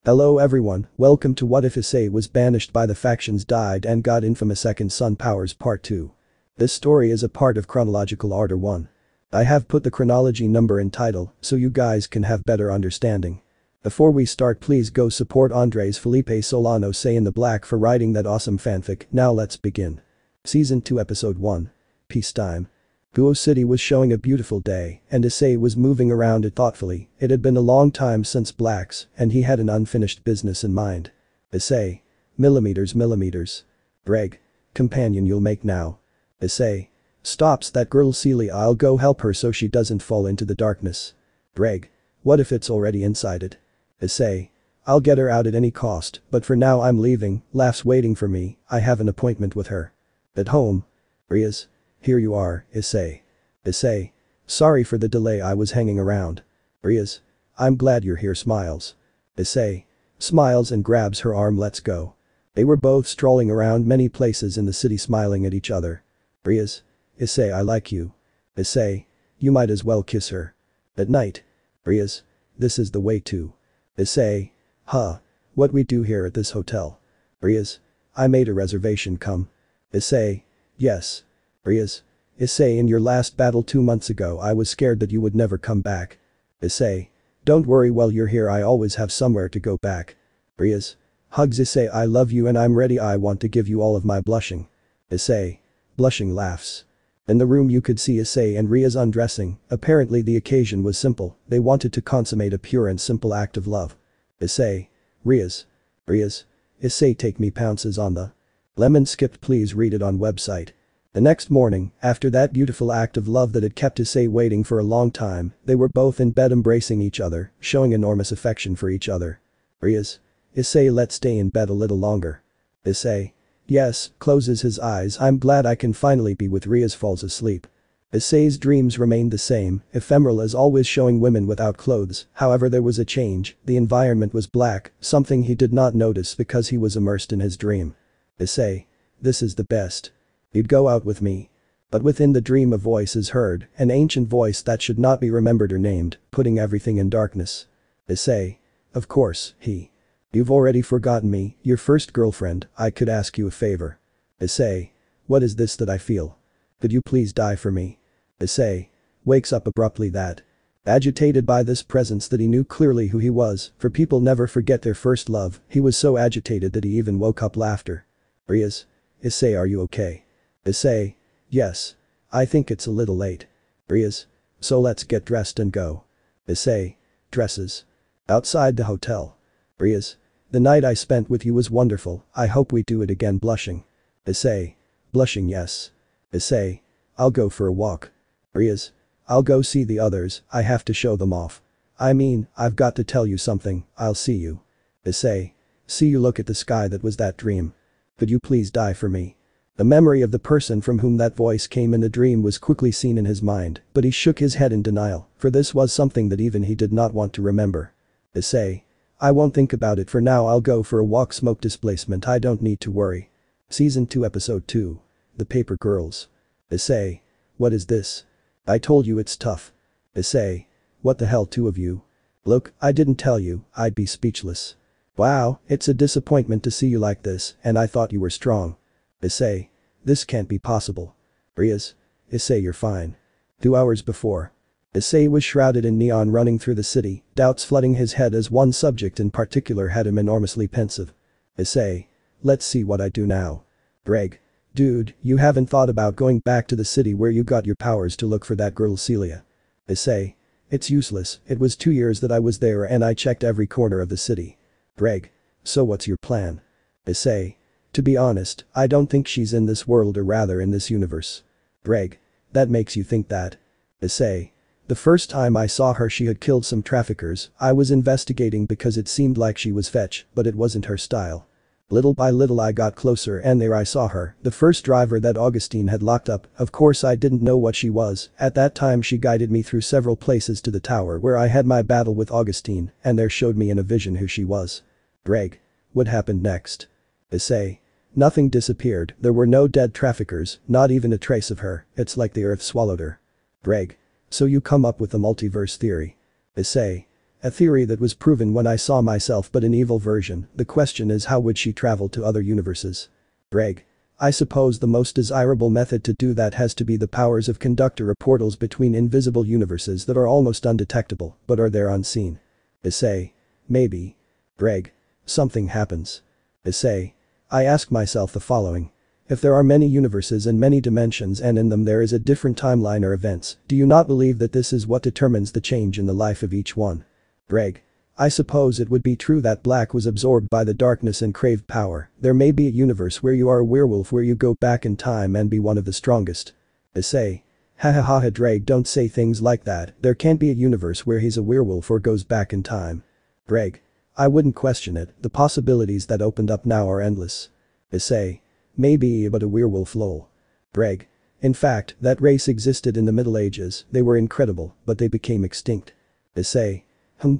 Hello everyone, welcome to What If Issei Was Banished by the Factions Died and Got Infamous Second Son Powers Part 2. This story is a part of chronological order 1. I have put the chronology number in title so you guys can have better understanding. Before we start, please go support AndresFelipeSolanoDi in the black for writing that awesome fanfic. Now let's begin. Season 2 Episode 1. Peacetime. Guo City was showing a beautiful day, and Issei was moving around it thoughtfully. It had been a long time since blacks, and he had an unfinished business in mind. Issei. Millimeters. Draig. Companion you'll make now. Issei. Stops that girl Celia, I'll go help her so she doesn't fall into the darkness. Draig. What if it's already inside it? Issei. I'll get her out at any cost, but for now I'm leaving, laughs waiting for me, I have an appointment with her. At home. Rias. Here you are, Issei. Issei. Sorry for the delay, I was hanging around. Rias. I'm glad you're here, smiles. Issei. Smiles and grabs her arm, let's go. They were both strolling around many places in the city smiling at each other. Rias. Issei, I like you. Issei. You might as well kiss her. At night. Rias. This is the way to. Issei. Huh. What we do here at this hotel? Rias. I made a reservation, come. Issei. Yes. Rias. Issei, in your last battle 2 months ago I was scared that you would never come back. Issei. Don't worry, while you're here I always have somewhere to go back. Rias. Hugs Issei, I love you and I'm ready, I want to give you all of my blushing. Issei. Blushing laughs. In the room you could see Issei and Rias undressing, apparently the occasion was simple, they wanted to consummate a pure and simple act of love. Issei. Rias. Rias. Issei, take me, pounces on the lemon skipped, please read it on website. The next morning, after that beautiful act of love that had kept Issei waiting for a long time, they were both in bed embracing each other, showing enormous affection for each other. Rias. Issei, let's stay in bed a little longer. Issei. Yes, closes his eyes, I'm glad I can finally be with Rias, falls asleep. Issei's dreams remained the same, ephemeral as always, showing women without clothes, however there was a change, the environment was black, something he did not notice because he was immersed in his dream. Issei. This is the best. You'd go out with me. But within the dream a voice is heard, an ancient voice that should not be remembered or named, putting everything in darkness. Issei. Of course, he. You've already forgotten me, your first girlfriend, I could ask you a favor. Issei. What is this that I feel? Could you please die for me? Issei. Wakes up abruptly, that. Agitated by this presence that he knew clearly who he was, for people never forget their first love, he was so agitated that he even woke up laughter. Rias. Issei, are you okay? Issei. Yes. I think it's a little late. Rias. So let's get dressed and go. Issei. Dresses. Outside the hotel. Rias. The night I spent with you was wonderful, I hope we do it again, blushing. Issei. Blushing, yes. Issei. I'll go for a walk. Rias. I'll go see the others, I have to show them off. I mean, I've got to tell you something, I'll see you. Issei. See you, look at the sky, that was that dream. Could you please die for me? The memory of the person from whom that voice came in the dream was quickly seen in his mind, but he shook his head in denial, for this was something that even he did not want to remember. Issei. I won't think about it for now, I'll go for a walk, smoke displacement, I don't need to worry. Season 2 Episode 2. The Paper Girls. Issei. What is this? I told you it's tough. Issei. What the hell, two of you? Look, I didn't tell you, I'd be speechless. Wow, it's a disappointment to see you like this, and I thought you were strong. Issei. This can't be possible. Rias. Issei, you're fine. 2 hours before. Issei was shrouded in neon, running through the city, doubts flooding his head as one subject in particular had him enormously pensive. Issei. Let's see what I do now. Draig. Dude, you haven't thought about going back to the city where you got your powers to look for that girl Celia? Issei. It's useless, it was 2 years that I was there and I checked every corner of the city. Draig. So what's your plan? Issei. To be honest, I don't think she's in this world, or rather in this universe. Draig. That makes you think that? Issei. The first time I saw her she had killed some traffickers, I was investigating because it seemed like she was fetch, but it wasn't her style. Little by little I got closer and there I saw her, the first driver that Augustine had locked up, of course I didn't know what she was, at that time she guided me through several places to the tower where I had my battle with Augustine, and there showed me in a vision who she was. Draig. What happened next? Issei. Nothing disappeared, there were no dead traffickers, not even a trace of her, it's like the earth swallowed her. Draig. So you come up with the multiverse theory. Issei. A theory that was proven when I saw myself but an evil version. The question is, how would she travel to other universes? Draig. I suppose the most desirable method to do that has to be the powers of conductor or portals between invisible universes that are almost undetectable but are there unseen. Issei. Maybe. Draig. Something happens. Issei. I ask myself the following. If there are many universes and many dimensions and in them there is a different timeline or events, do you not believe that this is what determines the change in the life of each one? Draig. I suppose it would be true that Black was absorbed by the darkness and craved power. There may be a universe where you are a werewolf, where you go back in time and be one of the strongest. Issei. Ha ha ha ha. Draig, don't say things like that. There can't be a universe where he's a werewolf or goes back in time. Draig. I wouldn't question it, the possibilities that opened up now are endless. Issei. Maybe, but a werewolf lol. Draig. In fact, that race existed in the Middle Ages, they were incredible, but they became extinct. Issei.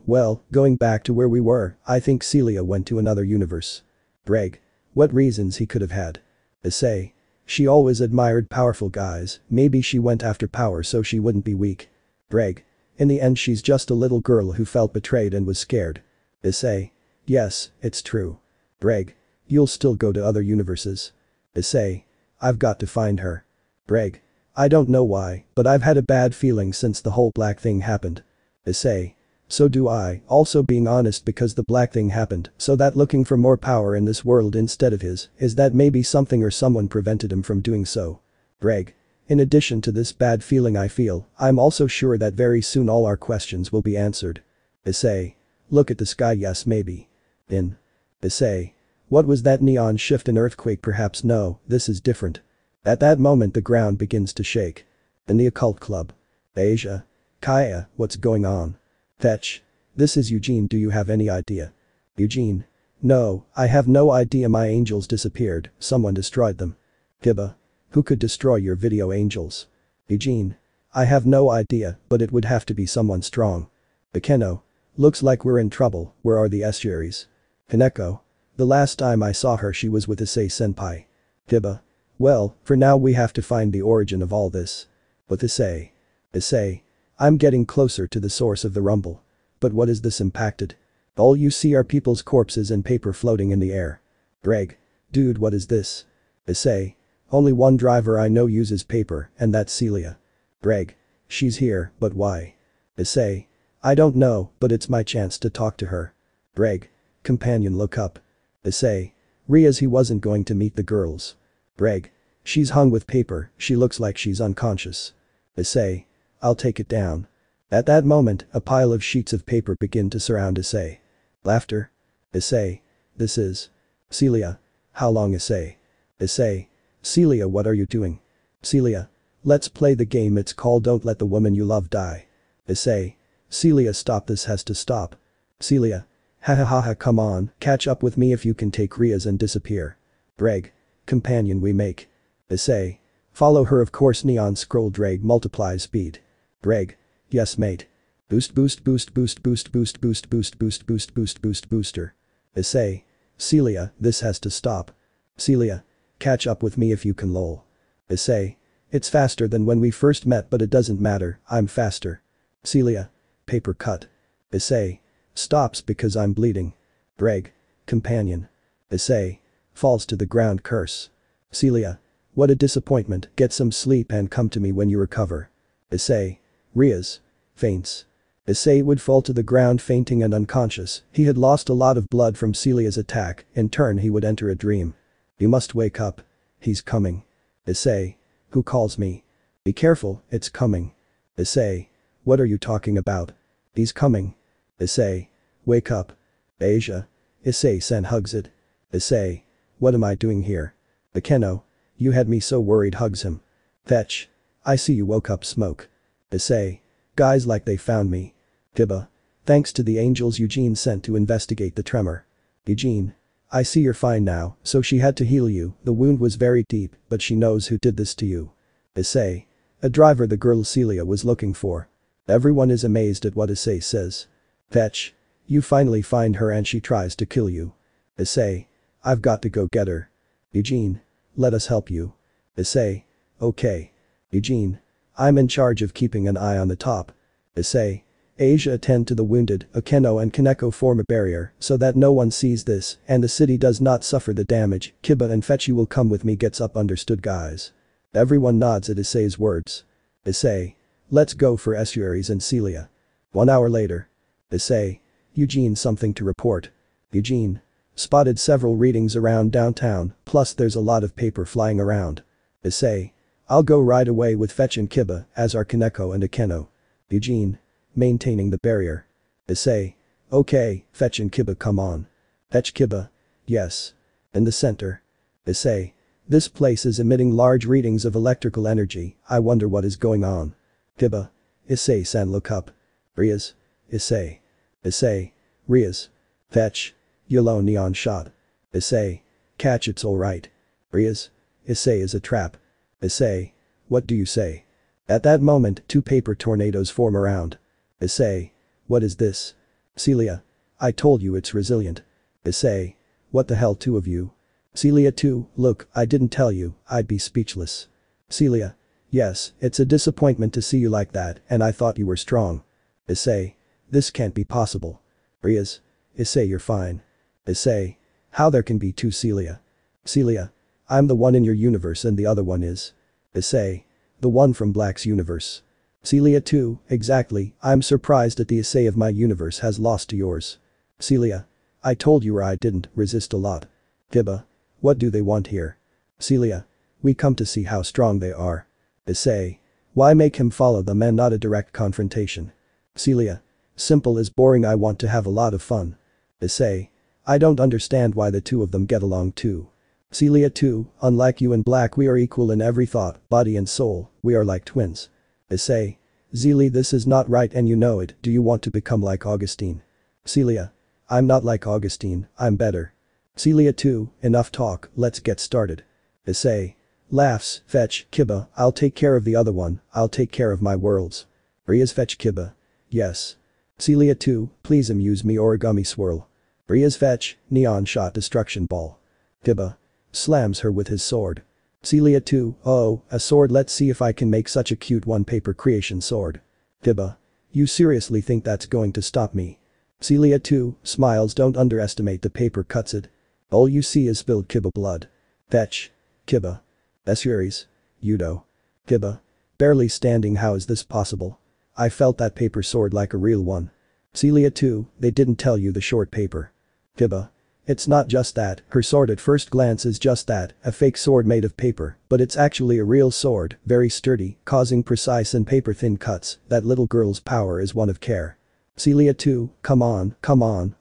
Well, going back to where we were, I think Celia went to another universe. Draig. What reasons he could have had? Issei. She always admired powerful guys, maybe she went after power so she wouldn't be weak. Draig. In the end she's just a little girl who felt betrayed and was scared. Issei. Yes, it's true. Draig. You'll still go to other universes. Issei. I've got to find her. Draig. I don't know why, but I've had a bad feeling since the whole Black thing happened. Issei. So do I, also being honest, because the Black thing happened, so that looking for more power in this world instead of his, is that maybe something or someone prevented him from doing so. Draig. In addition to this bad feeling I feel, I'm also sure that very soon all our questions will be answered. Issei. Look at the sky. Yes, maybe. In. Issei. What was that neon shift? An earthquake? Perhaps. No, this is different. At that moment the ground begins to shake. In the occult club. Asia. Kaya, what's going on? Fetch. This is Eugene. Do you have any idea? Eugene. No, I have no idea. My angels disappeared, someone destroyed them. Kiba. Who could destroy your video angels? Eugene. I have no idea, but it would have to be someone strong. Bekeno. Looks like we're in trouble. Where are the estuaries? Hineko. The last time I saw her she was with Issei senpai. Kiba. Well, for now we have to find the origin of all this. With Issei. Issei. I'm getting closer to the source of the rumble. But what is this impacted? All you see are people's corpses and paper floating in the air. Draig. Dude, what is this? Issei. Only one driver I know uses paper, and that's Celia. Draig. She's here, but why? Issei. I don't know, but it's my chance to talk to her. Draig. Companion, look up. Issei. Rias, he wasn't going to meet the girls. Draig. She's hung with paper, she looks like she's unconscious. Issei. I'll take it down. At that moment, a pile of sheets of paper begin to surround Issei. Laughter. Issei. This is. Celia. How long? Issei. Issei. Celia, what are you doing? Celia. Let's play the game, it's called Don't Let the Woman You Love Die. Issei. Celia, stop, this has to stop. Celia. Ha ha ha ha, come on, catch up with me if you can take Rias and disappear. Draig. Companion, we make. Issei. Follow her, of course. Neon scroll. Draig multiply speed. Draig. Yes mate. Boost boost boost boost boost boost boost boost boost boost boost boost booster. Issei. Celia, this has to stop. Celia. Catch up with me if you can lol. Issei. It's faster than when we first met, but it doesn't matter, I'm faster. Celia. Paper cut. Issei. Stops because I'm bleeding. Draig. Companion. Issei. Falls to the ground. Curse. Celia. What a disappointment, get some sleep and come to me when you recover. Issei. Rias. Faints. Issei would fall to the ground fainting and unconscious. He had lost a lot of blood from Celia's attack, in turn he would enter a dream. You must wake up. He's coming. Issei. Who calls me? Be careful, it's coming. Issei. What are you talking about? He's coming. Issei. Wake up. Asia. Issei-sen hugs it. Issei. What am I doing here? Bekeno. You had me so worried. Hugs him. Fetch. I see you woke up. Smoke. Issei. Guys, like they found me. Kiba. Thanks to the angels Eugene sent to investigate the tremor. Eugene. I see you're fine now, so she had to heal you, the wound was very deep, but she knows who did this to you. Issei. A driver the girl Celia was looking for. Everyone is amazed at what Issei says. Fetch. You finally find her and she tries to kill you. Issei. I've got to go get her. Eugene. Let us help you. Issei. Okay. Eugene. I'm in charge of keeping an eye on the top. Issei. Asia attend to the wounded, Akeno and Kaneko form a barrier so that no one sees this and the city does not suffer the damage. Kiba and Fetch, you will come with me, gets up, understood guys. Everyone nods at Issei's words. Issei. Let's go for estuaries and Celia. 1 hour later. Issei. Eugene, something to report. Eugene. Spotted several readings around downtown, plus there's a lot of paper flying around. Issei. I'll go right away with Fetch and Kiba, as are Kaneko and Akeno. Eugene. Maintaining the barrier. Issei. Okay, Fetch and Kiba, come on. Fetch, Kiba. Yes. In the center. Issei. This place is emitting large readings of electrical energy, I wonder what is going on. Kiba. Issei-san, look up. Rias. Issei. Issei. Rias. Fetch. Yellow neon shot. Issei. Catch, it's alright. Rias. Issei is a trap. Issei. What do you say? At that moment, 2 paper tornadoes form around. Issei. What is this? Celia. I told you it's resilient. Issei. What the hell, 2 of you? Celia 2, look, I didn't tell you, I'd be speechless. Celia. Yes, it's a disappointment to see you like that, and I thought you were strong. Issei. This can't be possible. Rias. Issei, you're fine. Issei. How there can be 2 Celia? Celia. I'm the one in your universe and the other one is. Issei. The one from Black's universe. Celia 2, exactly, I'm surprised that the Issei of my universe has lost to yours. Celia. I told you or I didn't resist a lot. Kiba. What do they want here? Celia. We come to see how strong they are. Issei. Why make him follow them and not a direct confrontation? Celia. Simple as boring, I want to have a lot of fun. Issei. I don't understand why the 2 of them get along too. Celia 2, unlike you and Black, we are equal in every thought, body and soul, we are like twins. Issei. Zelie, this is not right and you know it, do you want to become like Augustine? Celia. I'm not like Augustine, I'm better. Celia 2, enough talk, let's get started. Issei. Laughs, Fetch, Kiba, I'll take care of the other one, I'll take care of my worlds. Rias. Fetch, Kiba. Yes. Celia 2, please amuse me, origami swirl. Rias. Fetch, neon shot, destruction ball. Kiba. Slams her with his sword. Celia 2, oh, a sword, let's see if I can make such a cute one, paper creation sword. Kiba. You seriously think that's going to stop me? Celia 2, smiles, don't underestimate the paper, cuts it. All you see is spilled Kiba blood. Fetch. Kiba. Esuaries. Yudo. Kiba. Barely standing, how is this possible? I felt that paper sword like a real one. Celia 2, they didn't tell you the short paper. Kiba. It's not just that, her sword at first glance is just that, a fake sword made of paper, but it's actually a real sword, very sturdy, causing precise and paper-thin cuts, that little girl's power is one of care. Celia 2, come on,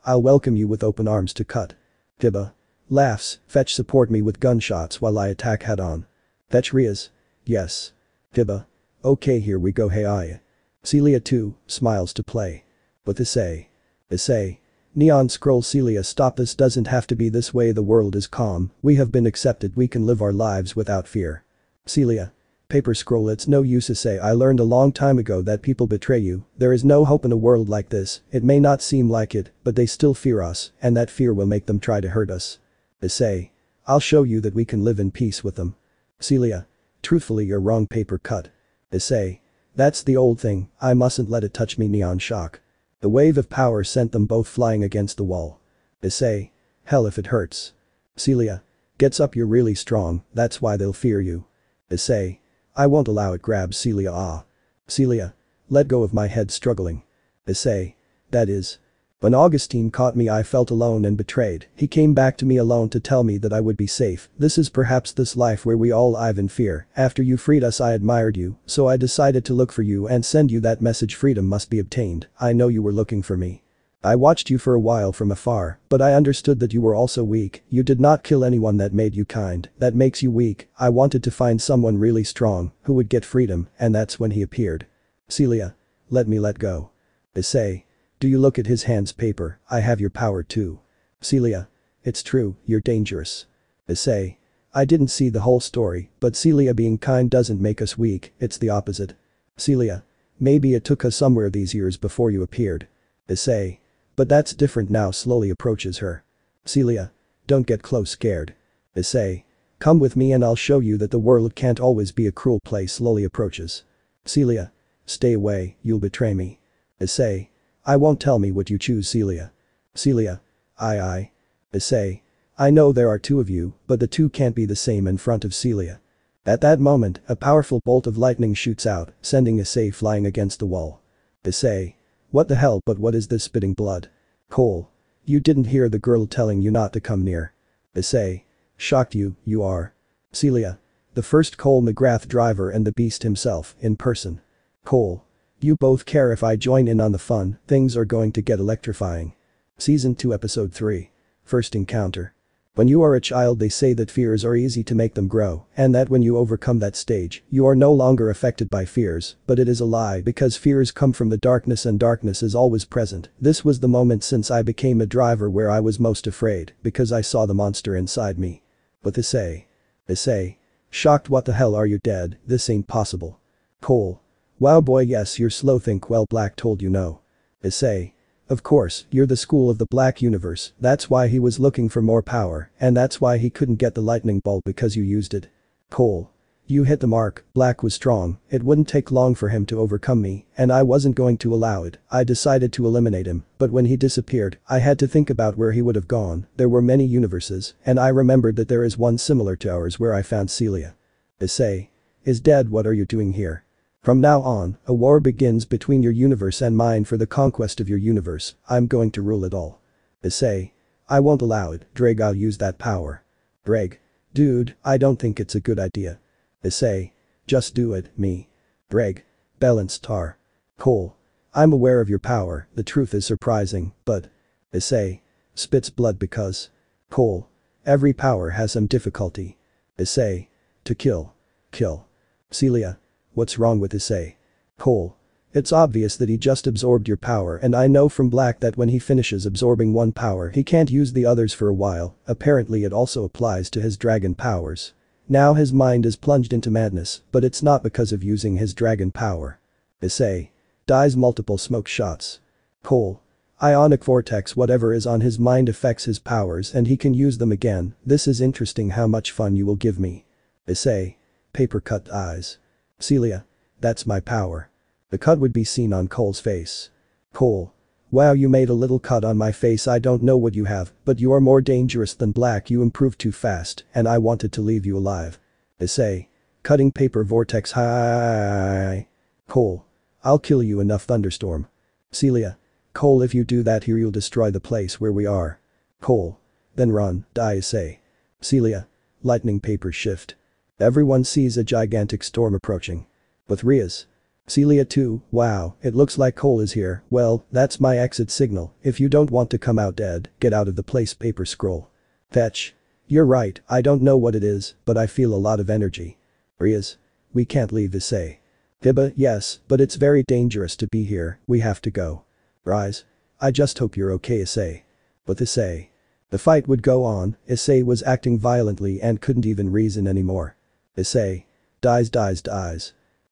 I'll welcome you with open arms to cut. Kiba. Laughs, Fetch, support me with gunshots while I attack head-on. Fetch. Rias. Yes. Kiba. Okay, here we go, hey I. Celia 2, smiles to play. With Issei. Issei. Neon scroll. Celia, stop, this doesn't have to be this way, the world is calm, we have been accepted, we can live our lives without fear. Celia. Paper scroll, it's no use. Issei, I learned a long time ago that people betray you, there is no hope in a world like this, it may not seem like it, but they still fear us, and that fear will make them try to hurt us. Issei. I'll show you that we can live in peace with them. Celia. Truthfully, you're wrong, paper cut. Issei. That's the old thing, I mustn't let it touch me, neon shock. The wave of power sent them both flying against the wall. Issei. Hell if it hurts. Celia. Gets up, you're really strong, that's why they'll fear you. Issei. I won't allow it, grabs Celia. Ah. Celia. Let go of my head, struggling. Issei. That is. When Augustine caught me, I felt alone and betrayed, he came back to me alone to tell me that I would be safe, this is perhaps this life where we all live in fear, after you freed us I admired you, so I decided to look for you and send you that message, freedom must be obtained, I know you were looking for me. I watched you for a while from afar, but I understood that you were also weak, you did not kill anyone that made you kind, that makes you weak, I wanted to find someone really strong, who would get freedom, and that's when he appeared. Celia. Let me let go. Issei. Do you look at his hands, paper, I have your power too. Celia. It's true, you're dangerous. Issei. I didn't see the whole story, but Celia, being kind doesn't make us weak, it's the opposite. Celia. Maybe it took us somewhere these years before you appeared. Issei. But that's different now, slowly approaches her. Celia. Don't get close, scared. Issei. Come with me and I'll show you that the world can't always be a cruel place, slowly approaches. Celia. Stay away, you'll betray me. Issei. I won't tell me what you choose, Celia. Celia. I. Issei. I know there are two of you, but the two can't be the same in front of Celia. At that moment, a powerful bolt of lightning shoots out, sending Issei flying against the wall. Issei. What the hell, but what is this spitting blood? Cole. You didn't hear the girl telling you not to come near. Issei. Shocked you are. Celia. The first Cole McGrath driver and the beast himself, in person. Cole. You both care if I join in on the fun, things are going to get electrifying. Season 2 Episode 3. First Encounter. When you are a child they say that fears are easy to make them grow, and that when you overcome that stage, you are no longer affected by fears, but it is a lie because fears come from the darkness and darkness is always present. This was the moment since I became a driver where I was most afraid, because I saw the monster inside me. But Issei. Issei. Shocked, what the hell, are you dead? This ain't possible. Cole. Wow boy, yes you're slow, think well, Black told you no. Issei. Of course, you're the school of the Black universe, that's why he was looking for more power, and that's why he couldn't get the lightning bolt because you used it. Cole. You hit the mark, Black was strong, it wouldn't take long for him to overcome me, and I wasn't going to allow it. I decided to eliminate him, but when he disappeared, I had to think about where he would have gone. There were many universes, and I remembered that there is one similar to ours where I found Celia. Issei. Is dead, what are you doing here? From now on, a war begins between your universe and mine for the conquest of your universe. I'm going to rule it all. Issei. I won't allow it, Draig, I'll use that power. Draig. Dude, I don't think it's a good idea. Issei. Just do it, me. Draig. Balanced tar. Cole. I'm aware of your power, the truth is surprising, but. Issei. Spits blood because. Cole. Every power has some difficulty. Issei. To kill. Kill. Celia. What's wrong with Issei? Cole. It's obvious that he just absorbed your power, and I know from Black that when he finishes absorbing one power he can't use the others for a while. Apparently it also applies to his dragon powers. Now his mind is plunged into madness, but it's not because of using his dragon power. Issei. Dies multiple smoke shots. Cole. Ionic vortex, whatever is on his mind affects his powers and he can use them again. This is interesting, how much fun you will give me. Issei. Paper cut eyes. Celia. That's my power. The cut would be seen on Cole's face. Cole. Wow, you made a little cut on my face, I don't know what you have, but you are more dangerous than Black, you improved too fast, and I wanted to leave you alive. Issei. Cutting paper vortex, hi. Cole. I'll kill you, enough thunderstorm. Celia. Cole, if you do that here you'll destroy the place where we are. Cole. Then run, die, Issei. Celia. Lightning paper shift. Everyone sees a gigantic storm approaching. With Rias. Celia too, wow, it looks like Cole is here, well, that's my exit signal, if you don't want to come out dead, get out of the place, paper scroll. Fetch. You're right, I don't know what it is, but I feel a lot of energy. Rias. We can't leave, Issei. Hibba, yes, but it's very dangerous to be here, we have to go. Rise. I just hope you're okay, Issei. With Issei. The fight would go on, Issei was acting violently and couldn't even reason anymore. Issei. Dies.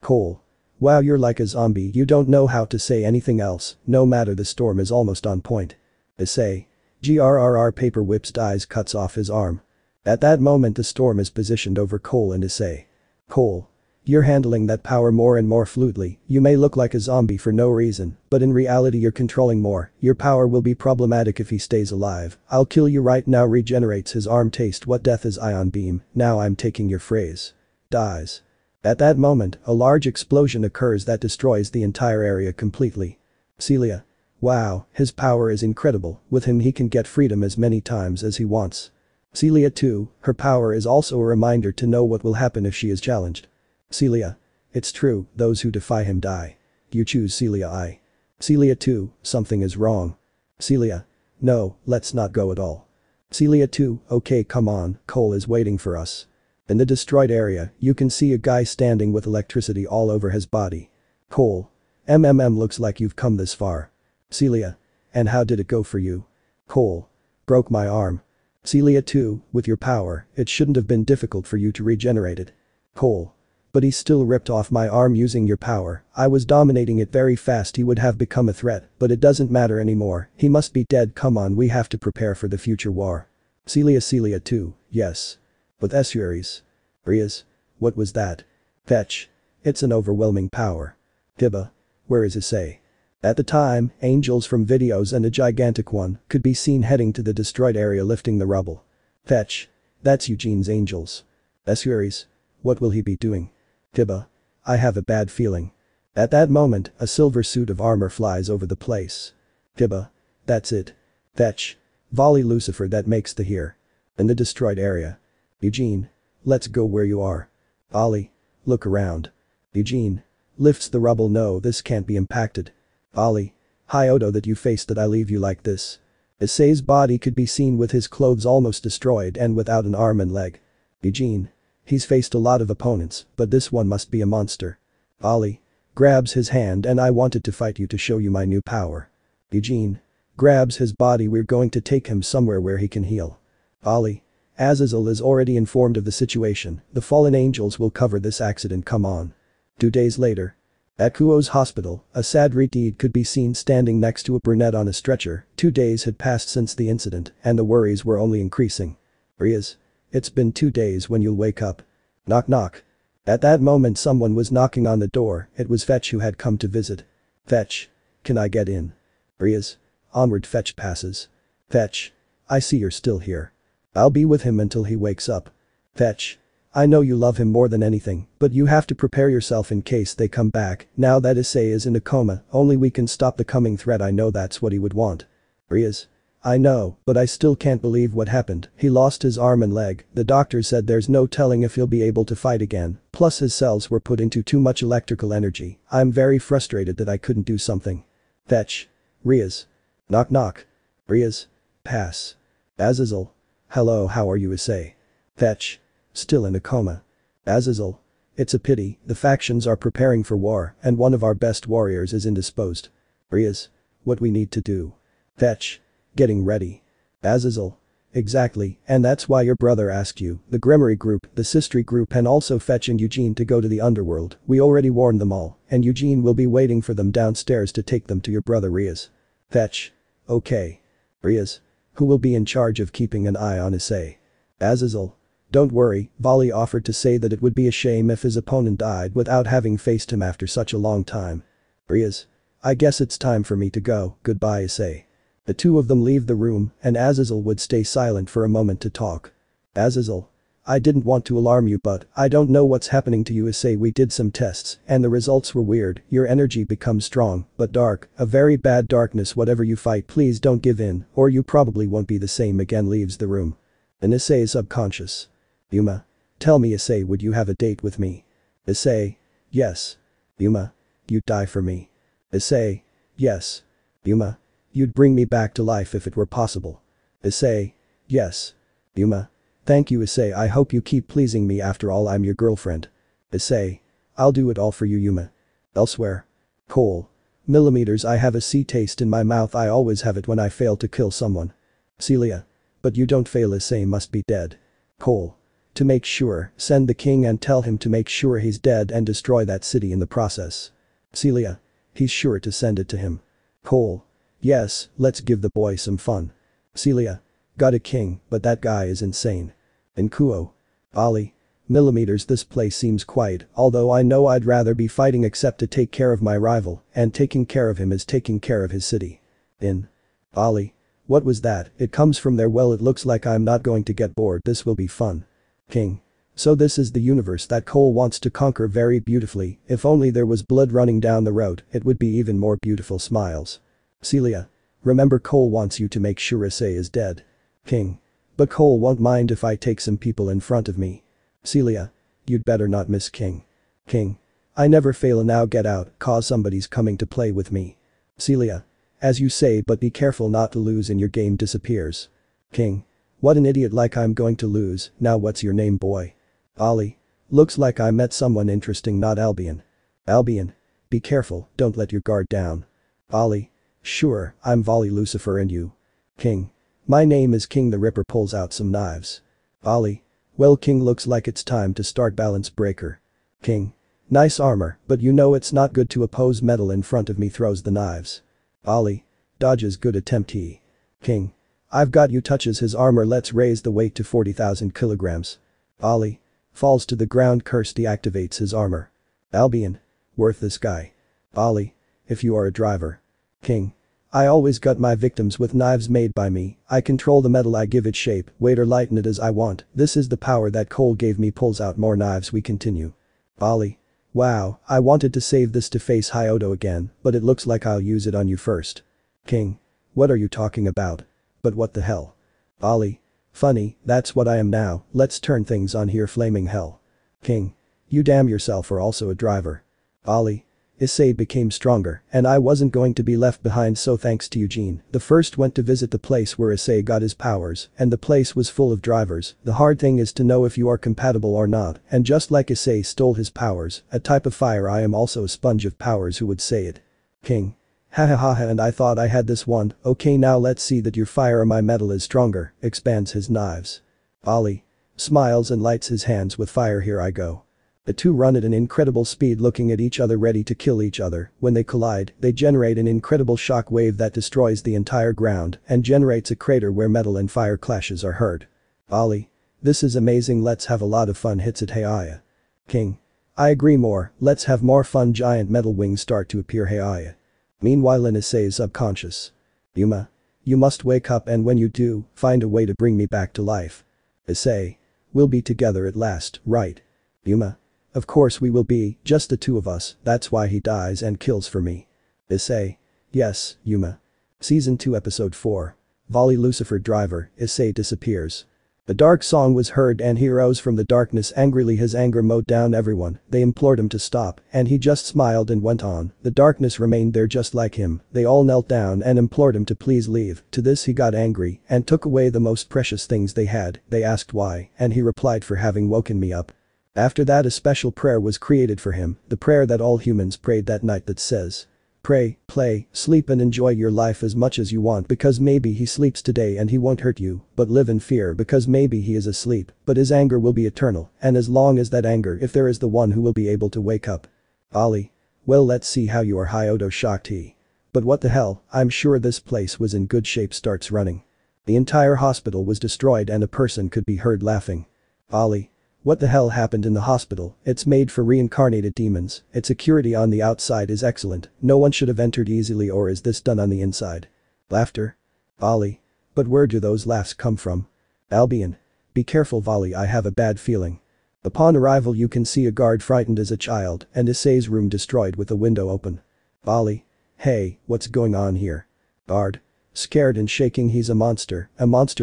Cole. Wow, you're like a zombie, you don't know how to say anything else, no matter, the storm is almost on point. Issei. Grrr, paper whips, dies, cuts off his arm. At that moment the storm is positioned over Cole and Issei. Cole. You're handling that power more and more fluidly, you may look like a zombie for no reason, but in reality you're controlling more, your power will be problematic if he stays alive, I'll kill you right now, regenerates his arm, taste what death is, ion beam, now I'm taking your phrase. Dies. At that moment, a large explosion occurs that destroys the entire area completely. Celia. Wow, his power is incredible, with him he can get freedom as many times as he wants. Celia too, her power is also a reminder to know what will happen if she is challenged. Celia. It's true, those who defy him die. You choose Celia. I. Celia too, something is wrong. Celia. No, let's not go at all. Celia too, okay, come on, Cole is waiting for us. In the destroyed area, you can see a guy standing with electricity all over his body. Cole. Looks like you've come this far. Celia. And how did it go for you? Cole. Broke my arm. Celia too, with your power, it shouldn't have been difficult for you to regenerate it. Cole. But he still ripped off my arm using your power, I was dominating it very fast, he would have become a threat, but it doesn't matter anymore, he must be dead, come on, we have to prepare for the future war. Celia too, yes. With Essuaries. Rias. What was that? Fetch. It's an overwhelming power. Hibba. Where is Issei? At the time, angels from videos and a gigantic one could be seen heading to the destroyed area lifting the rubble. Fetch. That's Eugene's angels. Essuaries. What will he be doing? Tiba. I have a bad feeling. At that moment, a silver suit of armor flies over the place. Tiba. That's it. Fetch. Volley Lucifer that makes the here. In the destroyed area. Eugene. Let's go where you are. Ollie. Look around. Eugene. Lifts the rubble. No, this can't be impacted. Ollie. Hi Odo that you faced that I leave you like this. Issei's body could be seen with his clothes almost destroyed and without an arm and leg. Eugene. He's faced a lot of opponents, but this one must be a monster. Ollie. Grabs his hand and I wanted to fight you to show you my new power. Eugene. Grabs his body. We're going to take him somewhere where he can heal. Ollie. Azazel is already informed of the situation, the fallen angels will cover this accident. Come on. 2 days later. At Kuo's hospital, a sad Reed could be seen standing next to a brunette on a stretcher. 2 days had passed since the incident and the worries were only increasing. Rias. It's been 2 days. When you'll wake up. Knock knock. At that moment someone was knocking on the door. It was Fetch who had come to visit. Fetch. Can I get in? Rias. Onward. Fetch passes. Fetch. I see you're still here. I'll be with him until he wakes up. Fetch. I know you love him more than anything, but you have to prepare yourself in case they come back. Now that Issei is in a coma, only we can stop the coming threat. I know that's what he would want. Rias. I know, but I still can't believe what happened. He lost his arm and leg. The doctor said there's no telling if he'll be able to fight again. Plus his cells were put into too much electrical energy. I'm very frustrated that I couldn't do something. Fetch. Rias. Knock knock. Rias. Pass. Azazel. Hello, how are you, Issei? Fetch. Still in a coma. Azazel. It's a pity, the factions are preparing for war and one of our best warriors is indisposed. Rias. What we need to do. Fetch. Getting ready. Azazel. Exactly, and that's why your brother asked you, the Grimory group, the Sistry group and also Fetch and Eugene to go to the underworld. We already warned them all, and Eugene will be waiting for them downstairs to take them to your brother Rias. Fetch. Okay. Rias. Who will be in charge of keeping an eye on Issei? Azazel. Don't worry, Volley offered to say that it would be a shame if his opponent died without having faced him after such a long time. Rias. I guess it's time for me to go. Goodbye, Issei. The two of them leave the room and Azazel would stay silent for a moment to talk. Azazel. I didn't want to alarm you but I don't know what's happening to you, Issei. We did some tests and the results were weird. Your energy becomes strong but dark, a very bad darkness. Whatever you fight, please don't give in or you probably won't be the same again. Leaves the room. And Issei is subconscious. Yuma. Tell me, Issei, would you have a date with me? Issei. Yes. Yuma. You'd die for me. Issei. Yes. Yuma. You'd bring me back to life if it were possible. Issei. Yes. Yuma. Thank you, Issei. I hope you keep pleasing me. After all, I'm your girlfriend. Issei. I'll do it all for you, Yuma. Elsewhere. Cole. Millimeters. I have a sea taste in my mouth. I always have it when I fail to kill someone. Celia. But you don't fail. Issei must be dead. Cole. To make sure, send the king and tell him to make sure he's dead and destroy that city in the process. Celia. He's sure to send it to him. Cole. Yes, let's give the boy some fun. Celia. Got a king, but that guy is insane. And Kuo. Ollie. Millimeters. This place seems quiet, although I know I'd rather be fighting except to take care of my rival, and taking care of him is taking care of his city. In. Ollie. What was that? It comes from there. Well, it looks like I'm not going to get bored. This will be fun. King. So this is the universe that Cole wants to conquer. Very beautifully. If only there was blood running down the road, it would be even more beautiful. Smiles. Celia. Remember, Cole wants you to make sure Issei is dead. King. But Cole won't mind if I take some people in front of me. Celia. You'd better not miss King. King. I never fail. Now get out, cause somebody's coming to play with me. Celia. As you say, but be careful not to lose and your game disappears. King. What an idiot, like I'm going to lose. Now what's your name, boy? Ollie. Looks like I met someone interesting. Not Albion. Albion. Be careful, don't let your guard down. Ollie. Sure, I'm Volley Lucifer. And you? King. My name is King the Ripper. Pulls out some knives. Ollie. Well, King, looks like it's time to start Balance Breaker. King. Nice armor, but you know it's not good to oppose metal in front of me. Throws the knives. Ollie. Dodges. Good attempt. He. King. I've got you. Touches his armor. Let's raise the weight to 40,000 kilograms. Ollie. Falls to the ground. Curse deactivates his armor. Albion. Worth this guy. Ollie. If you are a driver. King. I always gut my victims with knives made by me, I control the metal, I give it shape, weight or lighten it as I want, this is the power that Cole gave me. Pulls out more knives. We continue. Bali. Wow, I wanted to save this to face Hyodo again, but it looks like I'll use it on you first. King. What are you talking about? But what the hell? Bali. Funny, that's what I am now, let's turn things on here. Flaming hell. King. You damn yourself are also a driver. Bali. Issei became stronger, and I wasn't going to be left behind, so thanks to Eugene, the first went to visit the place where Issei got his powers, and the place was full of drivers. The hard thing is to know if you are compatible or not, and just like Issei stole his powers, a type of fire, I am also a sponge of powers. Who would say it? King. Hahaha, and I thought I had this one. Okay, now let's see that your fire or my metal is stronger. Expands his knives. Bali. Smiles and lights his hands with fire. Here I go. The two run at an incredible speed, looking at each other, ready to kill each other. When they collide, they generate an incredible shock wave that destroys the entire ground and generates a crater where metal and fire clashes are heard. Bali. This is amazing, let's have a lot of fun. Hits it. Hayaya. King. I agree, more, let's have more fun. Giant metal wings start to appear. Hayaya. Meanwhile in Issei's subconscious. Yuma. You must wake up, and when you do, find a way to bring me back to life. Issei. We'll be together at last, right? Yuma. Of course we will be, just the two of us, that's why he dies and kills for me. Issei. Yes, Yuma. Season 2 Episode 4. Volley. Lucifer driver, Issei disappears. A dark song was heard and he rose from the darkness angrily, his anger mowed down everyone. They implored him to stop and he just smiled and went on. The darkness remained there just like him. They all knelt down and implored him to please leave. To this he got angry and took away the most precious things they had. They asked why, and he replied, for having woken me up. After that a special prayer was created for him, the prayer that all humans prayed that night, that says, pray, play, sleep and enjoy your life as much as you want, because maybe he sleeps today and he won't hurt you, but live in fear because maybe he is asleep, but his anger will be eternal, and as long as that anger, if there is the one who will be able to wake up. Ali. Well, let's see how you are. Hyodo. Shocked he. But what the hell, I'm sure this place was in good shape. Starts running. The entire hospital was destroyed and a person could be heard laughing. Ali. What the hell happened in the hospital? It's made for reincarnated demons, its security on the outside is excellent, no one should have entered easily, or is this done on the inside? Laughter. Volley. But where do those laughs come from? Albion. Be careful, Volley, I have a bad feeling. Upon arrival you can see a guard frightened as a child and Issei's room destroyed with a window open. Volley. Hey, what's going on here? Guard. Scared and shaking, he's a monster,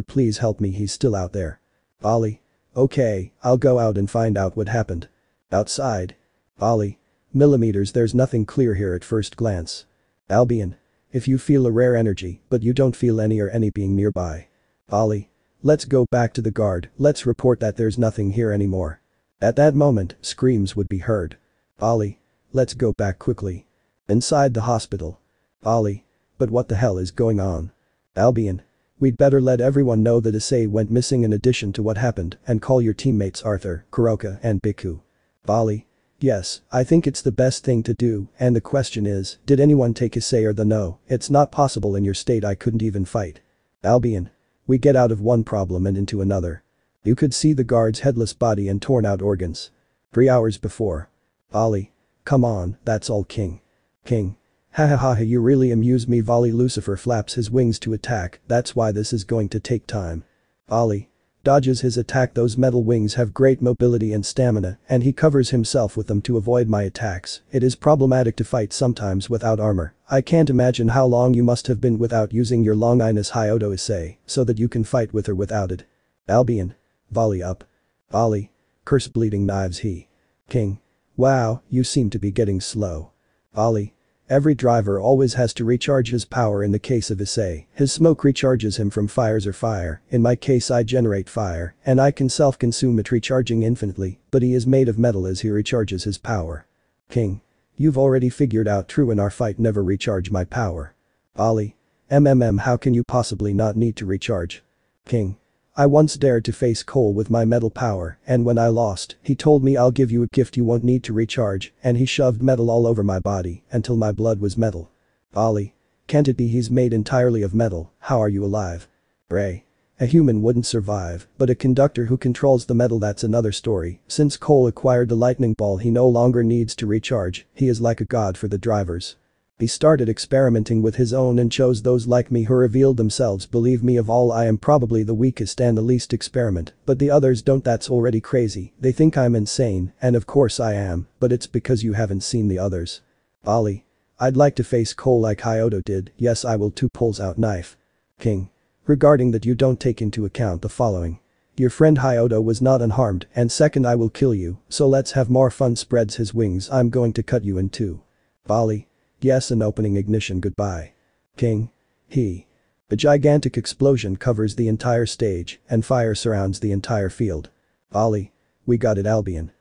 please help me, he's still out there. Volley. Okay, I'll go out and find out what happened. Outside. Volley. Millimeters, there's nothing clear here at first glance. Albion. If you feel a rare energy, but you don't feel any or any being nearby. Volley. Let's go back to the guard, let's report that there's nothing here anymore. At that moment, screams would be heard. Volley. Let's go back quickly. Inside the hospital. Volley. But what the hell is going on? Albion. We'd better let everyone know that Issei went missing in addition to what happened, and call your teammates Arthur, Kuroka and Biku. Volley. Yes, I think it's the best thing to do, and the question is, did anyone take Issei or the no? It's not possible in your state, I couldn't even fight. Albion. We get out of one problem and into another. You could see the guard's headless body and torn out organs. 3 hours before. Volley. Come on, that's all, King. King. Hahaha, you really amuse me. Volley. Lucifer flaps his wings to attack, that's why this is going to take time. Volley. Dodges his attack, those metal wings have great mobility and stamina, and he covers himself with them to avoid my attacks. It is problematic to fight sometimes without armor. I can't imagine how long you must have been without using your longinus Hyodo Issei, so that you can fight with or without it. Albion. Volley up. Volley. Curse bleeding knives he. King. Wow, you seem to be getting slow. Volley. Every driver always has to recharge his power. In the case of Issei, his smoke recharges him from fires or fire, in my case I generate fire, and I can self-consume it, recharging infinitely, but he is made of metal as he recharges his power. King. You've already figured out, true, in our fight never recharge my power. Volley. How can you possibly not need to recharge? King. I once dared to face Cole with my metal power, and when I lost, he told me, I'll give you a gift you won't need to recharge, and he shoved metal all over my body until my blood was metal. Volley. Can't it be he's made entirely of metal? How are you alive? Ray. A human wouldn't survive, but a conductor who controls the metal, that's another story. Since Cole acquired the lightning ball he no longer needs to recharge, he is like a god for the drivers. He started experimenting with his own and chose those like me who revealed themselves. Believe me, of all I am probably the weakest and the least experiment, but the others don't. That's already crazy. They think I'm insane, and of course I am, but it's because you haven't seen the others. Ollie. I'd like to face Cole like Hyodo did. Yes, I will too. Pulls out knife. King. Regarding that, you don't take into account the following. Your friend Hyodo was not unharmed, and second, I will kill you, so let's have more fun. Spreads his wings. I'm going to cut you in two. Ollie. Yes, an opening ignition. Goodbye. King. A gigantic explosion covers the entire stage, and fire surrounds the entire field. Ollie. We got it. Albion.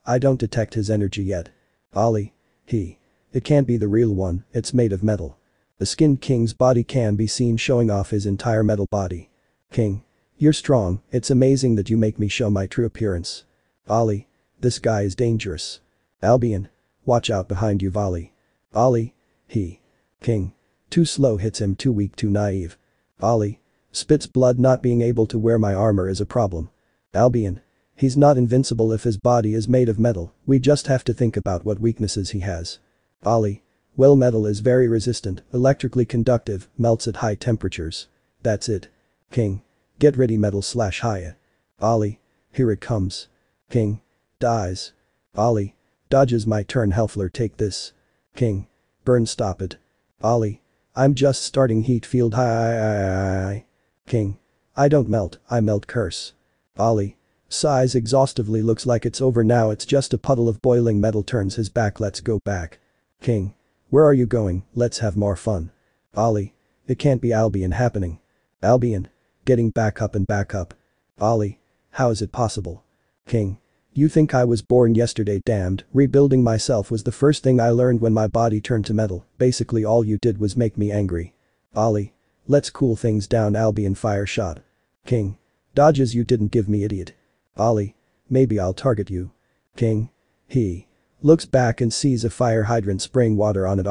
I don't detect his energy yet. Ollie. It can't be the real one, it's made of metal. The skinned king's body can be seen showing off his entire metal body. King. You're strong, it's amazing that you make me show my true appearance. Ollie. This guy is dangerous. Albion. Watch out behind you. Volley. Ollie. King. Too slow. Hits him. Too weak. Too naive. Ollie. Spits blood. Not being able to wear my armor is a problem. Albion. He's not invincible if his body is made of metal, we just have to think about what weaknesses he has. Ollie. Well, metal is very resistant, electrically conductive, melts at high temperatures. That's it. King. Get ready. Metal/Haya. Ollie. Here it comes. King. Dies. Ollie. Dodges. My turn. Helfler, take this. King. Burn. Stop it. Ollie. I'm just starting. Heat field. Hi. King. I don't melt, I melt. Curse. Ollie. Sighs exhaustively. Looks like it's over now. It's just a puddle of boiling metal. Turns his back. Let's go back. King. Where are you going? Let's have more fun. Ollie. It can't be. Albion happening. Albion. Getting back up and back up. Ollie. How is it possible? King. You think I was born yesterday? Damned, rebuilding myself was the first thing I learned when my body turned to metal. Basically all you did was make me angry. Ollie. Let's cool things down. Albion. Fire shot. King. Dodges. You didn't give me, idiot. Ollie. Maybe I'll target you. King. He looks back and sees a fire hydrant spraying water on it.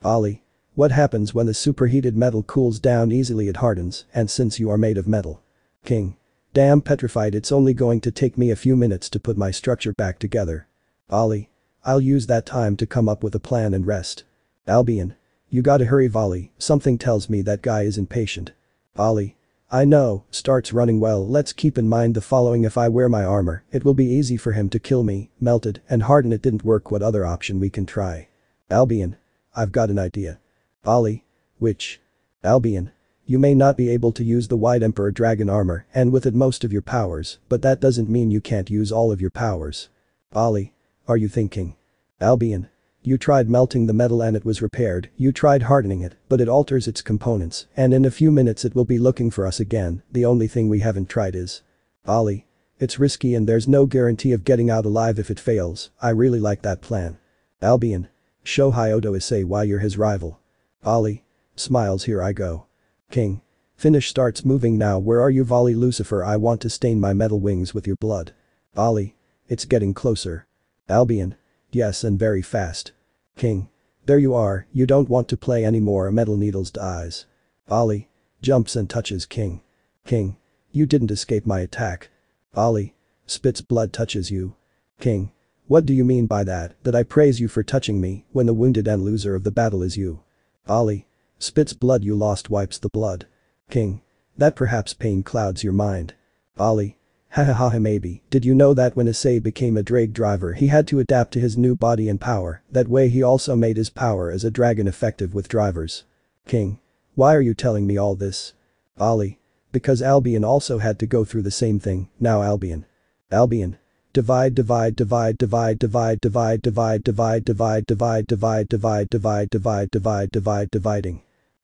Ollie. What happens when the superheated metal cools down easily? It hardens, and since you are made of metal. King. Damn, petrified. It's only going to take me a few minutes to put my structure back together. Ollie. I'll use that time to come up with a plan and rest. Albion. You gotta hurry. Volley. Something tells me that guy is impatient. Ollie. I know, starts running. Well, let's keep in mind the following. If I wear my armor, it will be easy for him to kill me. Melted and harden. It didn't work. What other option we can try? Albion. I've got an idea. Ollie. Which? Albion. You may not be able to use the White Emperor Dragon armor and with it most of your powers, but that doesn't mean you can't use all of your powers. Ollie. Are you thinking? Albion. You tried melting the metal and it was repaired. You tried hardening it, but it alters its components, and in a few minutes it will be looking for us again. The only thing we haven't tried is. Ollie. It's risky and there's no guarantee of getting out alive if it fails. I really like that plan. Albion. Show Hyodo Issei why you're his rival. Ollie. Smiles. Here I go. King. Finish. Starts moving now. Where are you? Volley. Lucifer. I want to stain my metal wings with your blood. Ollie. It's getting closer. Albion. Yes, and very fast. King. There you are. You don't want to play anymore. Metal needles dies. Ollie. Jumps and touches King. King. You didn't escape my attack. Ollie. Spits blood. Touches you. King. What do you mean by that? That I praise you for touching me when the wounded and loser of the battle is you. Ollie. Spits blood. You lost. Wipes the blood. King. That perhaps pain clouds your mind. Ollie. Hahaha. Maybe. Did you know that when Issei became a Draig driver he had to adapt to his new body and power? That way he also made his power as a dragon effective with drivers. King. Why are you telling me all this? Ollie. Because Albion also had to go through the same thing. Now Albion. Albion. Divide. Dividing.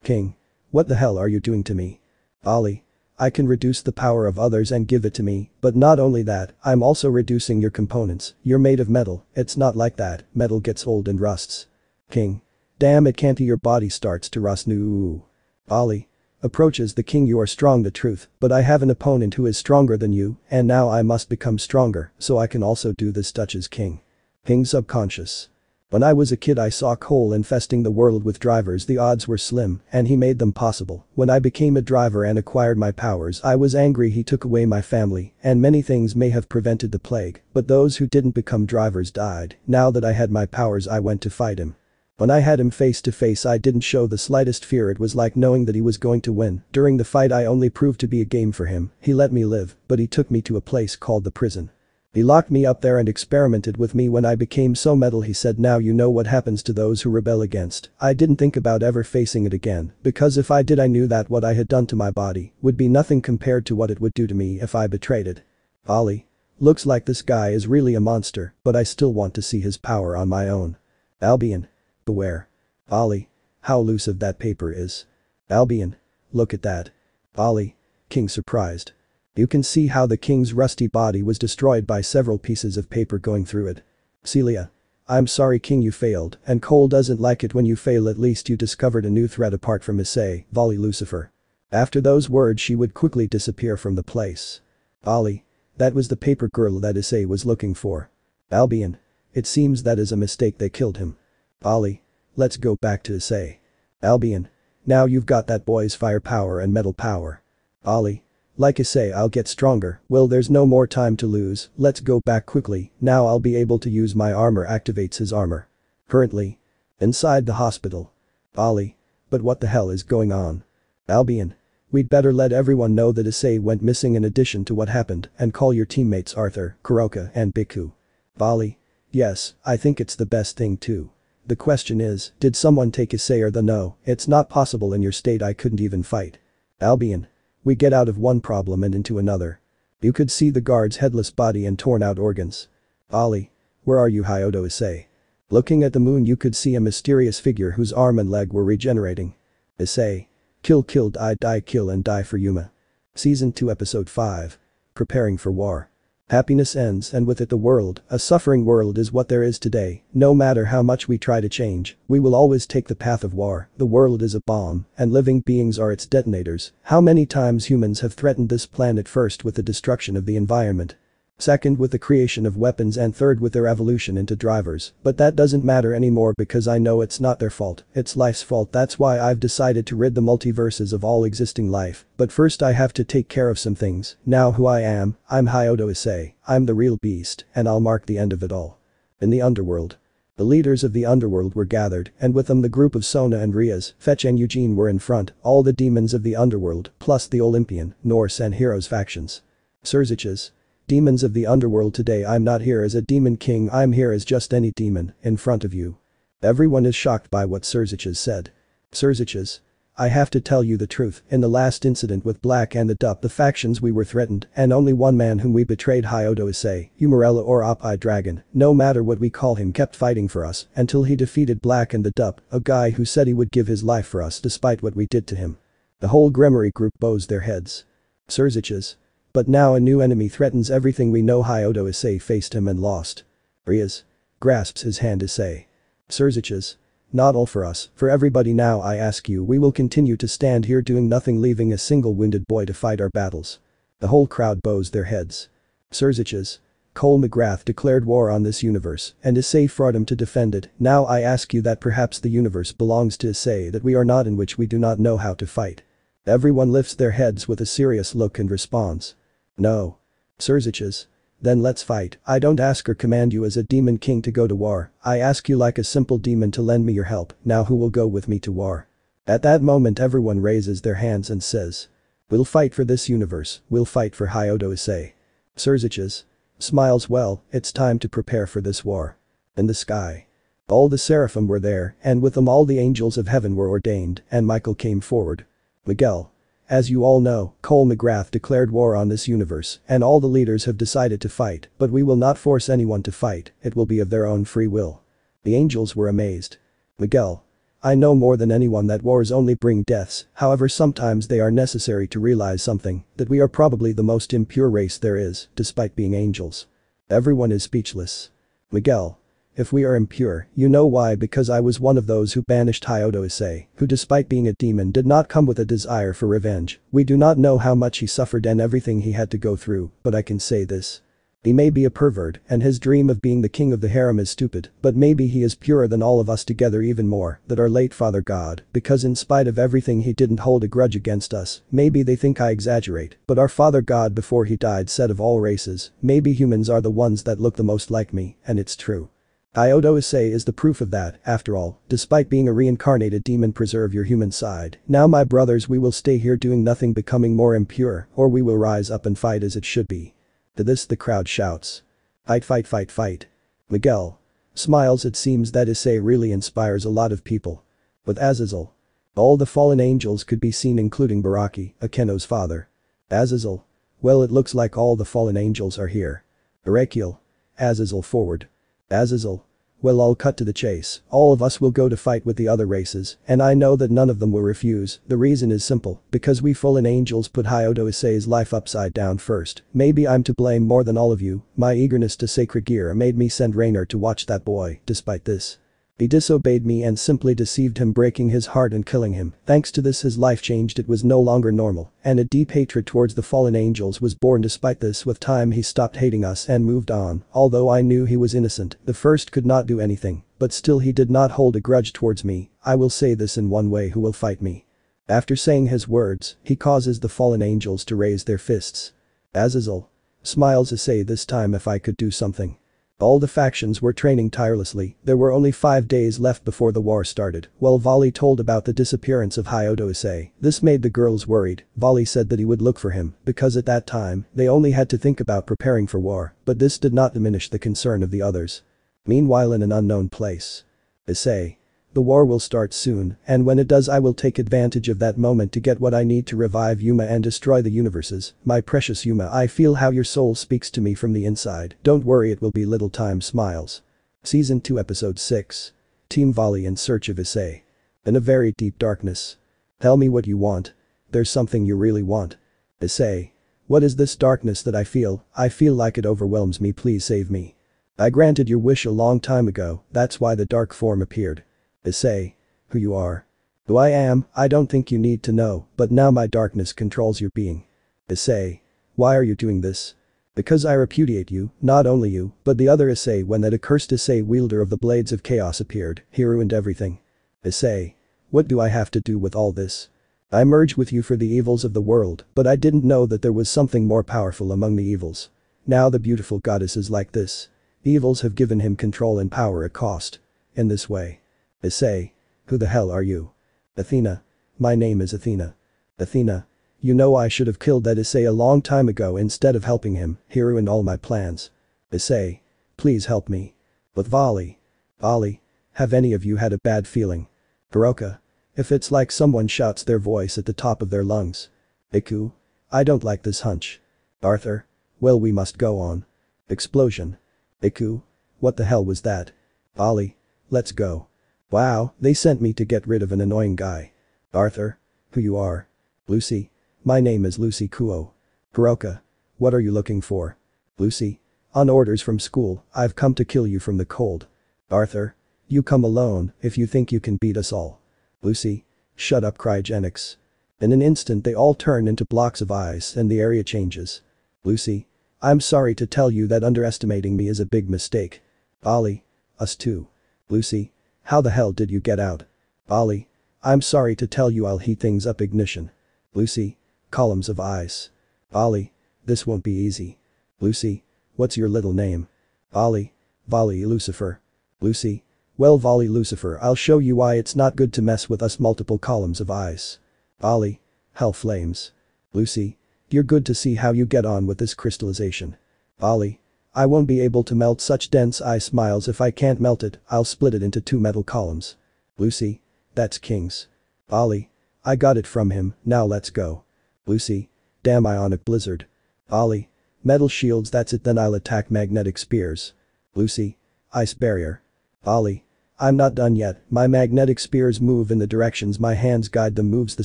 King. What the hell are you doing to me? Ollie. I can reduce the power of others and give it to me, but not only that, I'm also reducing your components. You're made of metal. It's not like that. Metal gets old and rusts. King. Damn, it can't. Your body starts to rust. No. Ollie. Approaches the king. You are strong, the truth, but I have an opponent who is stronger than you, and now I must become stronger, so I can also do this. Touches King. King. Subconscious. When I was a kid I saw Cole infesting the world with drivers. The odds were slim, and he made them possible. When I became a driver and acquired my powers I was angry. He took away my family, and many things may have prevented the plague, but those who didn't become drivers died. Now that I had my powers I went to fight him. When I had him face to face I didn't show the slightest fear, it was like knowing that he was going to win. During the fight I only proved to be a game for him, he let me live, but he took me to a place called the prison. He locked me up there and experimented with me. When I became so metal, he said, now you know what happens to those who rebel against. I didn't think about ever facing it again, because if I did I knew that what I had done to my body would be nothing compared to what it would do to me if I betrayed it. Ollie. Looks like this guy is really a monster, but I still want to see his power on my own. Albion. Beware. Ollie. How elusive that paper is. Albion. Look at that. Ollie. King surprised. You can see how the king's rusty body was destroyed by several pieces of paper going through it. Celia. I'm sorry king, you failed, and Cole doesn't like it when you fail. At least you discovered a new threat apart from Issei, volley Lucifer. After those words she would quickly disappear from the place. Ollie. That was the paper girl that Issei was looking for. Albion. It seems that is a mistake, they killed him. Ollie. Let's go back to Issei. Albion. Now you've got that boy's firepower and metal power. Ollie. Like Issei, I'll get stronger. Well, there's no more time to lose, let's go back quickly. Now I'll be able to use my armor. Activates his armor. Currently. Inside the hospital. Ollie. But what the hell is going on? Albion. We'd better let everyone know that Issei went missing in addition to what happened, and call your teammates Arthur, Kuroka and Biku. Ollie. Yes, I think it's the best thing too. The question is, did someone take Issei or the no? It's not possible in your state, I couldn't even fight. Albion. We get out of one problem and into another. You could see the guard's headless body and torn out organs. Ollie. Where are you, Hyodo Issei? Looking at the moon you could see a mysterious figure whose arm and leg were regenerating. Issei. Kill, die, kill and die for Yuma. Season 2 Episode 5. Preparing for war. Happiness ends, and with it the world, a suffering world, is what there is today. No matter how much we try to change, we will always take the path of war. The world is a bomb, and living beings are its detonators. How many times humans have threatened this planet, first with the destruction of the environment, second with the creation of weapons, and third with their evolution into drivers. But that doesn't matter anymore because I know it's not their fault, it's life's fault. That's why I've decided to rid the multiverses of all existing life. But first I have to take care of some things. Now who I am, I'm Hyodo Issei, I'm the real beast, and I'll mark the end of it all. In the underworld. The leaders of the underworld were gathered, and with them the group of Sona and Rias, Fetch and Eugene were in front, all the demons of the underworld, plus the Olympian, Norse and Heroes factions. Surziches. Demons of the underworld, today I'm not here as a demon king, I'm here as just any demon, in front of you. Everyone is shocked by what Surziches said. Surziches. I have to tell you the truth, in the last incident with Black and the Dup, the factions, we were threatened, and only one man whom we betrayed, Hyodo Issei, Umarella or Op-Eye Dragon, no matter what we call him, kept fighting for us, until he defeated Black and the Dup, a guy who said he would give his life for us despite what we did to him. The whole Grimory group bows their heads. Surziches. But now a new enemy threatens everything we know. Hyodo Issei faced him and lost. Rias. Grasps his hand. Issei. Surziches. Not all for us, for everybody. Now I ask you, we will continue to stand here doing nothing, leaving a single wounded boy to fight our battles. The whole crowd bows their heads. Surziches. Cole McGrath declared war on this universe, and Issei fought him to defend it. Now I ask you that perhaps the universe belongs to Issei, that we are not, in which we do not know how to fight. Everyone lifts their heads with a serious look and responds. No. Surziches. Then let's fight. I don't ask or command you as a demon king to go to war, I ask you like a simple demon to lend me your help. Now who will go with me to war? At that moment everyone raises their hands and says. We'll fight for this universe, we'll fight for Hyodo Issei. Surziches. Smiles. Well, it's time to prepare for this war. In the sky. All the seraphim were there, and with them all the angels of heaven were ordained, and Michael came forward. Miguel. As you all know, Cole McGrath declared war on this universe, and all the leaders have decided to fight, but we will not force anyone to fight, it will be of their own free will. The angels were amazed. Miguel. I know more than anyone that wars only bring deaths, however sometimes they are necessary to realize something, that we are probably the most impure race there is, despite being angels. Everyone is speechless. Miguel. If we are impure, you know why? Because I was one of those who banished Hyodo Issei, who despite being a demon did not come with a desire for revenge. We do not know how much he suffered and everything he had to go through, but I can say this. He may be a pervert, and his dream of being the king of the harem is stupid, but maybe he is purer than all of us together, even more, that our late father God, because in spite of everything he didn't hold a grudge against us. Maybe they think I exaggerate, but our father God before he died said of all races, maybe humans are the ones that look the most like me, and it's true. Iodo Issei is the proof of that, after all, despite being a reincarnated demon preserve your human side. Now my brothers we will stay here doing nothing becoming more impure, or we will rise up and fight as it should be. To this the crowd shouts. Fight fight fight fight. Miguel. Smiles. It seems that Issei really inspires a lot of people. With Azazel. All the fallen angels could be seen including Baraki, Akeno's father. Azazel. Well it looks like all the fallen angels are here. Erekiel. Azazel forward. Azazel. Well I'll cut to the chase, all of us will go to fight with the other races, and I know that none of them will refuse. The reason is simple, because we fallen angels put Iodo Issei's life upside down first. Maybe I'm to blame more than all of you, my eagerness to sacred gear made me send Rainer to watch that boy. Despite this, he disobeyed me and simply deceived him, breaking his heart and killing him. Thanks to this his life changed, it was no longer normal, and a deep hatred towards the fallen angels was born. Despite this, with time he stopped hating us and moved on. Although I knew he was innocent, the first could not do anything, but still he did not hold a grudge towards me. I will say this in one way: who will fight me? After saying his words, he causes the fallen angels to raise their fists. Azazel. Smiles. Issei, this time if I could do something. All the factions were training tirelessly. There were only 5 days left before the war started. Well, Vali told about the disappearance of Iodo Issei. This made the girls worried. Vali said that he would look for him, because at that time, they only had to think about preparing for war, but this did not diminish the concern of the others. Meanwhile, in an unknown place. Issei. The war will start soon, and when it does I will take advantage of that moment to get what I need to revive Yuma and destroy the universes. My precious Yuma, I feel how your soul speaks to me from the inside. Don't worry, it will be little time. Smiles. Season 2 Episode 6. Team Vali in search of Issei. In a very deep darkness. Tell me what you want. There's something you really want. Issei. What is this darkness that I feel? I feel like it overwhelms me. Please save me. I granted your wish a long time ago, that's why the dark form appeared. Issei. Who you are. Who I am, I don't think you need to know, but now my darkness controls your being. Issei. Why are you doing this? Because I repudiate you, not only you, but the other Issei. When that accursed Issei wielder of the Blades of Chaos appeared, he ruined everything. Issei. What do I have to do with all this? I merged with you for the evils of the world, but I didn't know that there was something more powerful among the evils. Now the beautiful goddess is like this. Evils have given him control and power at cost. In this way. Issei. Who the hell are you? Athena. My name is Athena. Athena. You know I should have killed that Issei a long time ago instead of helping him. He ruined all my plans. Issei. Please help me. With Vali. Vali. Have any of you had a bad feeling? Hiroka. If it's like someone shouts their voice at the top of their lungs. Iku. I don't like this hunch. Arthur. Well, we must go on. Explosion. Iku. What the hell was that? Vali. Let's go. Wow, they sent me to get rid of an annoying guy. Arthur. Who you are? Lucy. My name is Lucy Kuo. Hiroka. What are you looking for? Lucy. On orders from school, I've come to kill you from the cold. Arthur. You come alone if you think you can beat us all. Lucy. Shut up, cryogenics. In an instant they all turn into blocks of ice and the area changes. Lucy. I'm sorry to tell you that underestimating me is a big mistake. Ollie. Us too. Lucy. How the hell did you get out? Ollie. I'm sorry to tell you I'll heat things up. Ignition. Lucy. Columns of ice. Ollie. This won't be easy. Lucy. What's your little name? Ollie. Vali Lucifer. Lucy. Well, Vali Lucifer, I'll show you why it's not good to mess with us. Multiple columns of ice. Ollie. Hell flames. Lucy. You're good to see how you get on with this crystallization. Ollie. I won't be able to melt such dense ice. Miles, if I can't melt it, I'll split it into 2 metal columns. Lucy. That's King's. Ollie. I got it from him, now let's go. Lucy. Damn ionic blizzard. Ollie. Metal shields. That's it, then I'll attack magnetic spears. Lucy. Ice barrier. Ollie. I'm not done yet, my magnetic spears move in the directions my hands guide them. Moves the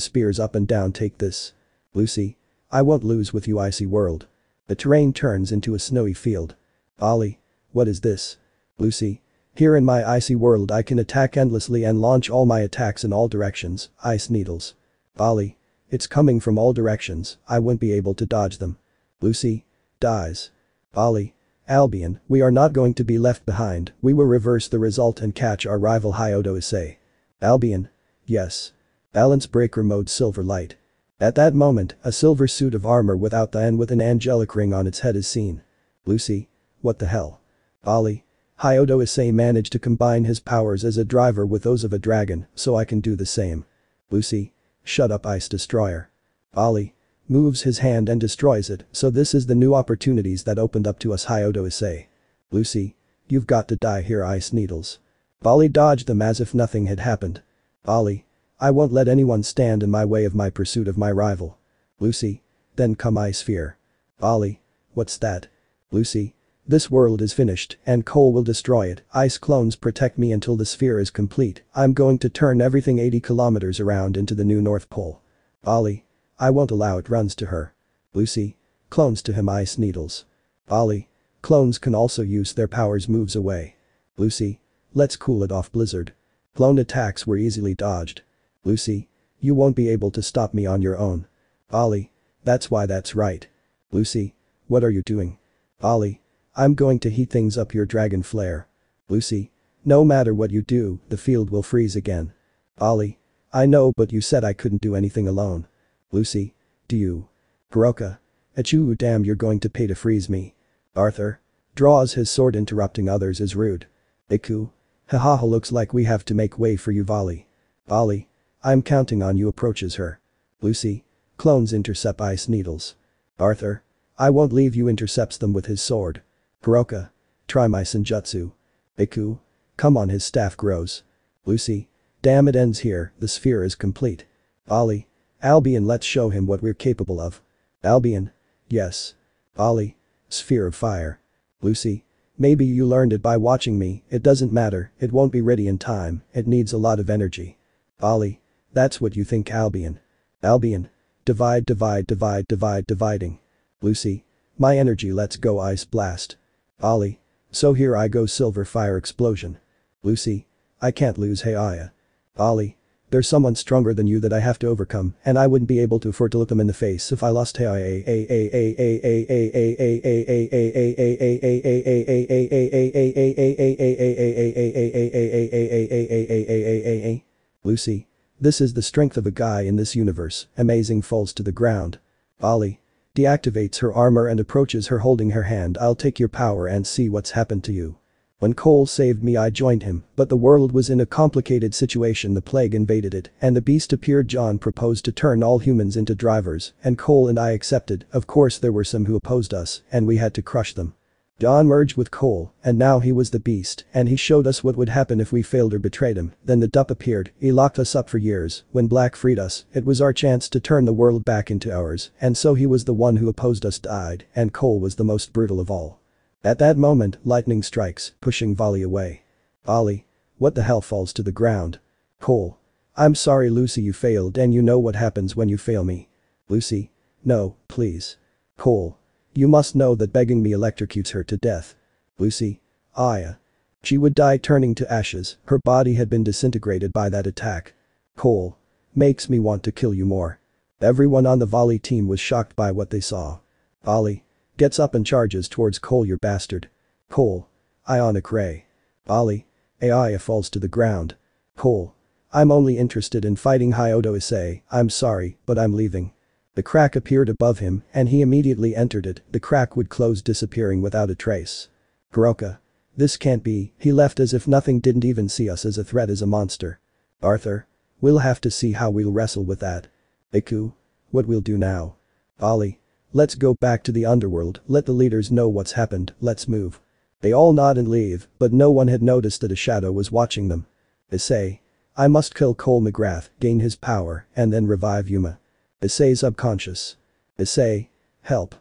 spears up and down. Take this. Lucy. I won't lose with you. Icy world. The terrain turns into a snowy field. Ollie. What is this? Lucy. Here in my icy world I can attack endlessly and launch all my attacks in all directions. Ice needles. Ollie. It's coming from all directions, I won't be able to dodge them. Lucy. Dies. Ollie. Albion, we are not going to be left behind, we will reverse the result and catch our rival Iodo Issei. Albion. Yes. Balance breaker mode. Silver light. At that moment, a silver suit of armor without the N with an angelic ring on its head is seen. Lucy. What the hell? Ollie. Hyodo Issei managed to combine his powers as a driver with those of a dragon, so I can do the same. Lucy. Shut up, Ice Destroyer. Ali. Moves his hand and destroys it, so this is the new opportunities that opened up to us, Hyodo Issei. Lucy. You've got to die here, Ice Needles. Ali dodged them as if nothing had happened. Ali. I won't let anyone stand in my way of my pursuit of my rival. Lucy. Then come Ice Sphere. Ali. What's that? Lucy. This world is finished, and Cole will destroy it. Ice clones protect me until the sphere is complete. I'm going to turn everything 80 kilometers around into the new North Pole. Ali. I won't allow it. Runs to her. Lucy. Clones to him, Ice Needles. Ali. Clones can also use their powers. Moves away. Lucy. Let's cool it off, Blizzard. Clone attacks were easily dodged. Lucy. You won't be able to stop me on your own. Ali. That's why. That's right. Lucy. What are you doing? Ali. I'm going to heat things up. Your dragon flare. Lucy. No matter what you do, the field will freeze again. Ali. I know, but you said I couldn't do anything alone. Lucy. Do you? Hiroka. Achoo, damn, you're going to pay to freeze me. Arthur. Draws his sword. Interrupting others is rude. Iku. Haha, looks like we have to make way for you, Vali. Ali. I'm counting on you. Approaches her. Lucy. Clones intercept Ice Needles. Arthur. I won't leave you. Intercepts them with his sword. Hiroka. Try my senjutsu. Iku. Come on, his staff grows. Lucy. Damn, it ends here. The sphere is complete. Ali. Albion, let's show him what we're capable of. Albion. Yes. Ali. Sphere of fire. Lucy. Maybe you learned it by watching me. It doesn't matter, it won't be ready in time, it needs a lot of energy. Ali. That's what you think, Albion. Albion. Dividing. Lucy. My energy, let's go. Ice blast. Ali. So here I go. Silver fire explosion. Lucy. I can't lose. Hey Aya. Ali. There's someone stronger than you that I have to overcome, and I wouldn't be able to afford to look them in the face if I lost. Hey Lucy. This is the strength of a guy in this universe. Amazing. Falls to the ground. Ali. Deactivates her armor and approaches her, holding her hand. I'll take your power and see what's happened to you. When Cole saved me, I joined him, but the world was in a complicated situation. The plague invaded it, and the beast appeared. John proposed to turn all humans into drivers, and Cole and I accepted. Of course there were some who opposed us, and we had to crush them. John merged with Cole, and now he was the beast, and he showed us what would happen if we failed or betrayed him. Then the Dup appeared. He locked us up for years. When Black freed us, it was our chance to turn the world back into ours, and so he was the one who opposed us died, and Cole was the most brutal of all. At that moment, lightning strikes, pushing Vali away. Ali. What the hell? Falls to the ground. Cole. I'm sorry, Lucy, you failed, and you know what happens when you fail me. Lucy. No, please. Cole. You must know that begging me electrocutes her to death. Lucy. Aya. She would die turning to ashes. Her body had been disintegrated by that attack. Cole. Makes me want to kill you more. Everyone on the Vali team was shocked by what they saw. Ali. Gets up and charges towards Cole. Your bastard. Cole. Ionic ray. Ali. Aya falls to the ground. Cole. I'm only interested in fighting Hyodo Issei. I'm sorry, but I'm leaving. The crack appeared above him, and he immediately entered it. The crack would close, disappearing without a trace. Hiroka. This can't be. He left as if nothing, didn't even see us as a threat, as a monster. Arthur. We'll have to see how we'll wrestle with that. Iku. What we'll do now. Ali. Let's go back to the underworld, let the leaders know what's happened, let's move. They all nod and leave, but no one had noticed that a shadow was watching them. Issei. I must kill Cole McGrath, gain his power, and then revive Yuma. Issei's subconscious. Issei. Help.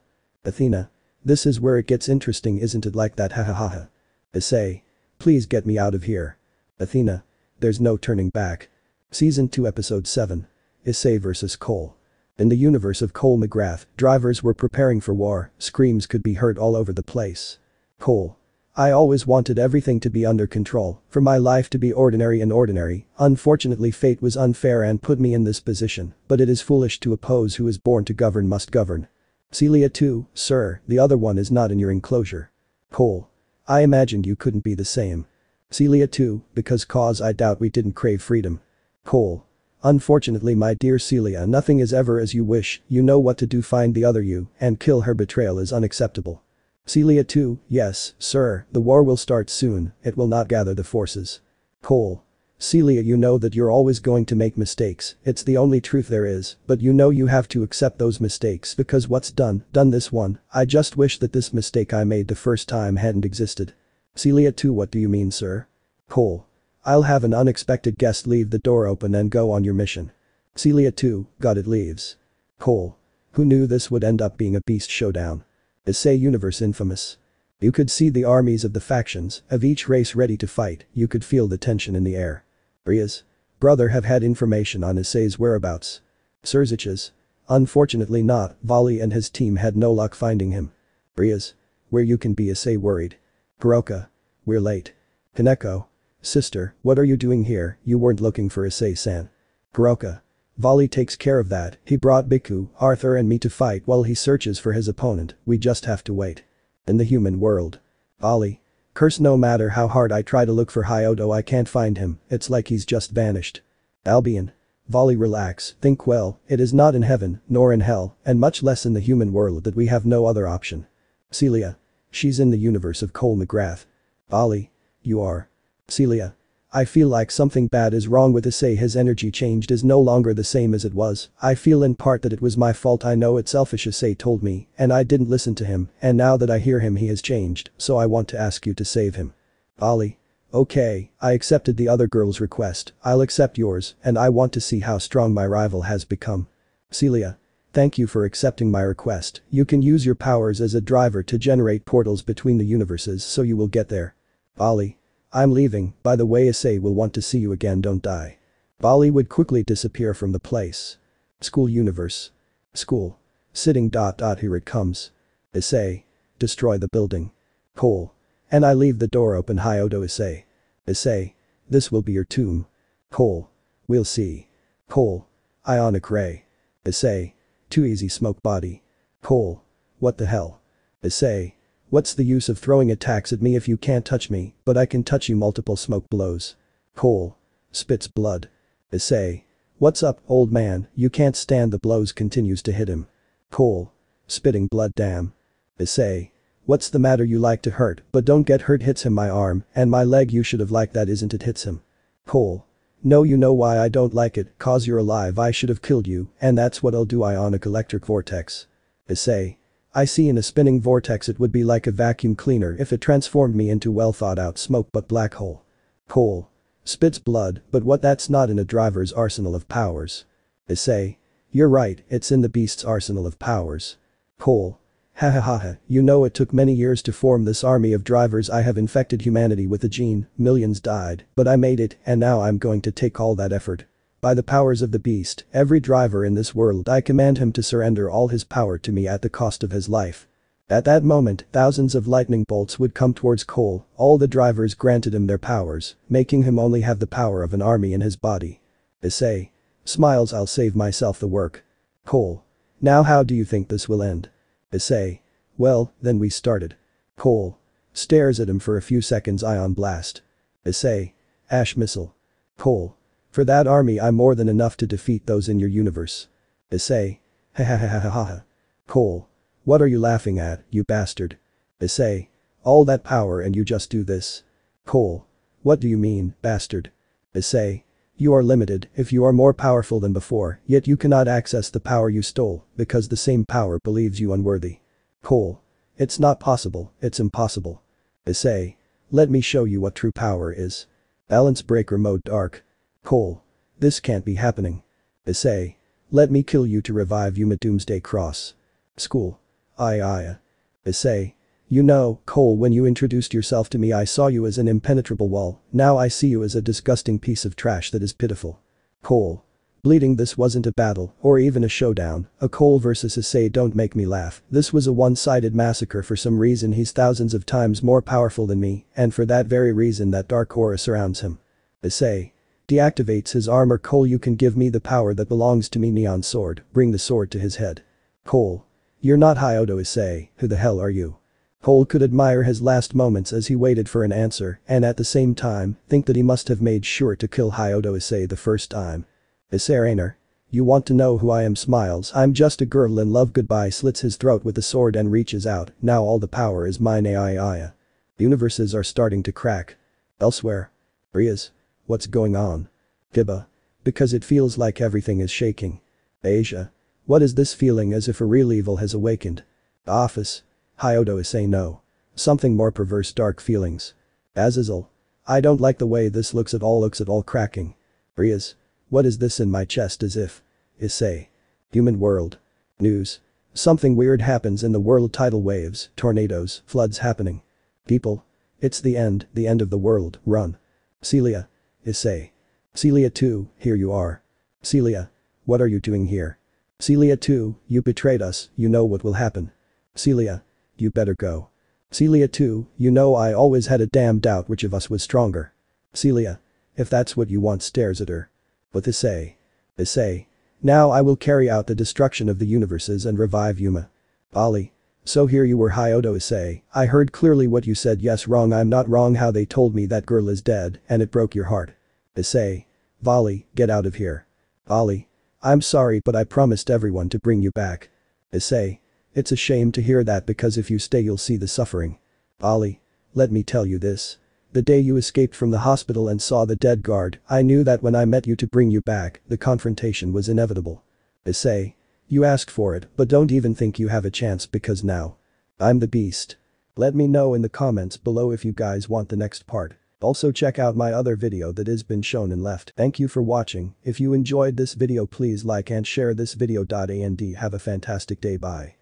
Athena. This is where it gets interesting, isn't it? Like that, hahaha. Issei. Please get me out of here. Athena. There's no turning back. Season 2 Episode 7. Issei vs. Cole. In the universe of Cole McGrath, drivers were preparing for war. Screams could be heard all over the place. Cole. I always wanted everything to be under control, for my life to be ordinary and ordinary. Unfortunately, fate was unfair and put me in this position, but it is foolish to oppose. Who is born to govern must govern. Celia too, sir, the other one is not in your enclosure. Cole. I imagined you couldn't be the same. Celia too, because I doubt we didn't crave freedom. Cole. Unfortunately, my dear Celia, nothing is ever as you wish. You know what to do. Find the other you and kill her. Betrayal is unacceptable. Celia 2, yes, sir, the war will start soon, it will not gather the forces. Cole. Celia, you know that you're always going to make mistakes, it's the only truth there is, but you know you have to accept those mistakes because what's done this one, I just wish that this mistake I made the first time hadn't existed. Celia 2, what do you mean, sir? Cole. I'll have an unexpected guest, leave the door open and go on your mission. Celia 2, got it, leaves. Cole. Who knew this would end up being a beast showdown? Issei universe infamous. You could see the armies of the factions, of each race ready to fight, you could feel the tension in the air. Rias. Brother, have had information on Issei's whereabouts. Surziches. Unfortunately not, Vali and his team had no luck finding him. Rias. Where you can be, Issei worried. Hiroka. We're late. Hineko. Sister, what are you doing here, you weren't looking for Issei-san. Hiroka. Vali takes care of that, he brought Biku, Arthur and me to fight while he searches for his opponent, we just have to wait. In the human world. Vali. Curse, no matter how hard I try to look for Hyodo I can't find him, it's like he's just vanished. Albion. Vali, relax, think well, it is not in heaven, nor in hell, and much less in the human world that we have no other option. Celia. She's in the universe of Cole McGrath. Vali. You are. Celia. I feel like something bad is wrong with Issei, his energy changed, is no longer the same as it was, I feel in part that it was my fault, I know it's selfish, Issei told me, and I didn't listen to him, and now that I hear him he has changed, so I want to ask you to save him. Ali. Okay, I accepted the other girl's request, I'll accept yours, and I want to see how strong my rival has become. Celia. Thank you for accepting my request, you can use your powers as a driver to generate portals between the universes so you will get there. Ali. I'm leaving, by the way Issei will want to see you again, don't die. Bali would quickly disappear from the place. School universe. School. Sitting. Here it comes. Issei. Destroy the building. Cole. And I leave the door open. Hyodo Issei. Issei. This will be your tomb. Cole. We'll see. Cole. Ionic ray. Issei. Too easy, smoke body. Cole. What the hell? Issei. What's the use of throwing attacks at me if you can't touch me, but I can touch you, multiple smoke blows. Cole. Spits blood. Issei. What's up, old man, you can't stand the blows, continues to hit him. Cole. Spitting blood, damn. Issei. What's the matter, you like to hurt but don't get hurt, hits him, my arm and my leg, you should have liked that, isn't it, hits him. Cole. No, you know why I don't like it, cause you're alive, I should have killed you and that's what I'll do. Ionic electric vortex. Issei. I see, in a spinning vortex it would be like a vacuum cleaner if it transformed me into well thought out smoke but black hole. Cole. Spits blood, but what, that's not in a driver's arsenal of powers. Issei. You're right, it's in the beast's arsenal of powers. Cole. Ha ha ha ha, you know it took many years to form this army of drivers, I have infected humanity with the gene, millions died, but I made it and now I'm going to take all that effort. By the powers of the beast, every driver in this world, I command him to surrender all his power to me at the cost of his life. At that moment, thousands of lightning bolts would come towards Cole, all the drivers granted him their powers, making him only have the power of an army in his body. Issei. Smiles, I'll save myself the work. Cole. Now how do you think this will end? Issei. Well, then we started. Cole. Stares at him for a few seconds. Ion blast. Issei. Ash missile. Cole. For that army I'm more than enough to defeat those in your universe. Issei. Ha ha ha ha ha ha. Cole. What are you laughing at, you bastard? Issei. All that power and you just do this. Cole. What do you mean, bastard? Issei. You are limited if you are more powerful than before, yet you cannot access the power you stole because the same power believes you unworthy. Cole. It's not possible, it's impossible. Issei. Let me show you what true power is. Balance breaker mode dark. Cole. This can't be happening. Issei. Let me kill you to revive you, Doomsday Cross. School. Aye. Issei. You know, Cole, when you introduced yourself to me I saw you as an impenetrable wall, now I see you as a disgusting piece of trash that is pitiful. Cole. Bleeding, this wasn't a battle, or even a showdown, a Cole versus Issei, don't make me laugh, this was a one-sided massacre. For some reason he's thousands of times more powerful than me, and for that very reason that dark aura surrounds him. Issei. Deactivates his armor. Cole, you can give me the power that belongs to me. Neon sword, bring the sword to his head. Cole. You're not Hyodo Issei, who the hell are you? Cole could admire his last moments as he waited for an answer and at the same time think that he must have made sure to kill Hyodo Issei the first time. Issei. You want to know who I am? Smiles. I'm just a girl in love. Goodbye. Slits his throat with the sword and reaches out. Now all the power is mine. Ai. Universes are starting to crack. Elsewhere. Rias. What's going on? Giba. Because it feels like everything is shaking. Asia. What is this feeling? As if a real evil has awakened. Office. Hyodo Issei. No. Something more perverse. Dark feelings. Azazel. I don't like the way this looks at all cracking. Rias. What is this in my chest? As if. Issei. Human world. News. Something weird happens in the world. Tidal waves, tornadoes, floods happening. People. It's the end of the world. Run. Celia. Issei. Celia 2, here you are. Celia. What are you doing here? Celia 2, you betrayed us, you know what will happen. Celia. You better go. Celia 2, you know I always had a damn doubt which of us was stronger. Celia. If that's what you want. Stares at her. But Issei. Issei. Now I will carry out the destruction of the universes and revive Yuma. Ali. So here you were. Hyodo Issei. I heard clearly what you said. Yes, wrong. I'm not wrong. How they told me that girl is dead and it broke your heart. Issei. Vali, get out of here. Ali. I'm sorry but I promised everyone to bring you back. Issei. It's a shame to hear that because if you stay you'll see the suffering. Ali. Let me tell you this. The day you escaped from the hospital and saw the dead guard, I knew that when I met you to bring you back, the confrontation was inevitable. Issei. You asked for it, but don't even think you have a chance because now. I'm the beast. Let me know in the comments below if you guys want the next part. Also check out my other video that has been shown in left. Thank you for watching. If you enjoyed this video please like and share this video. And have a fantastic day. Bye.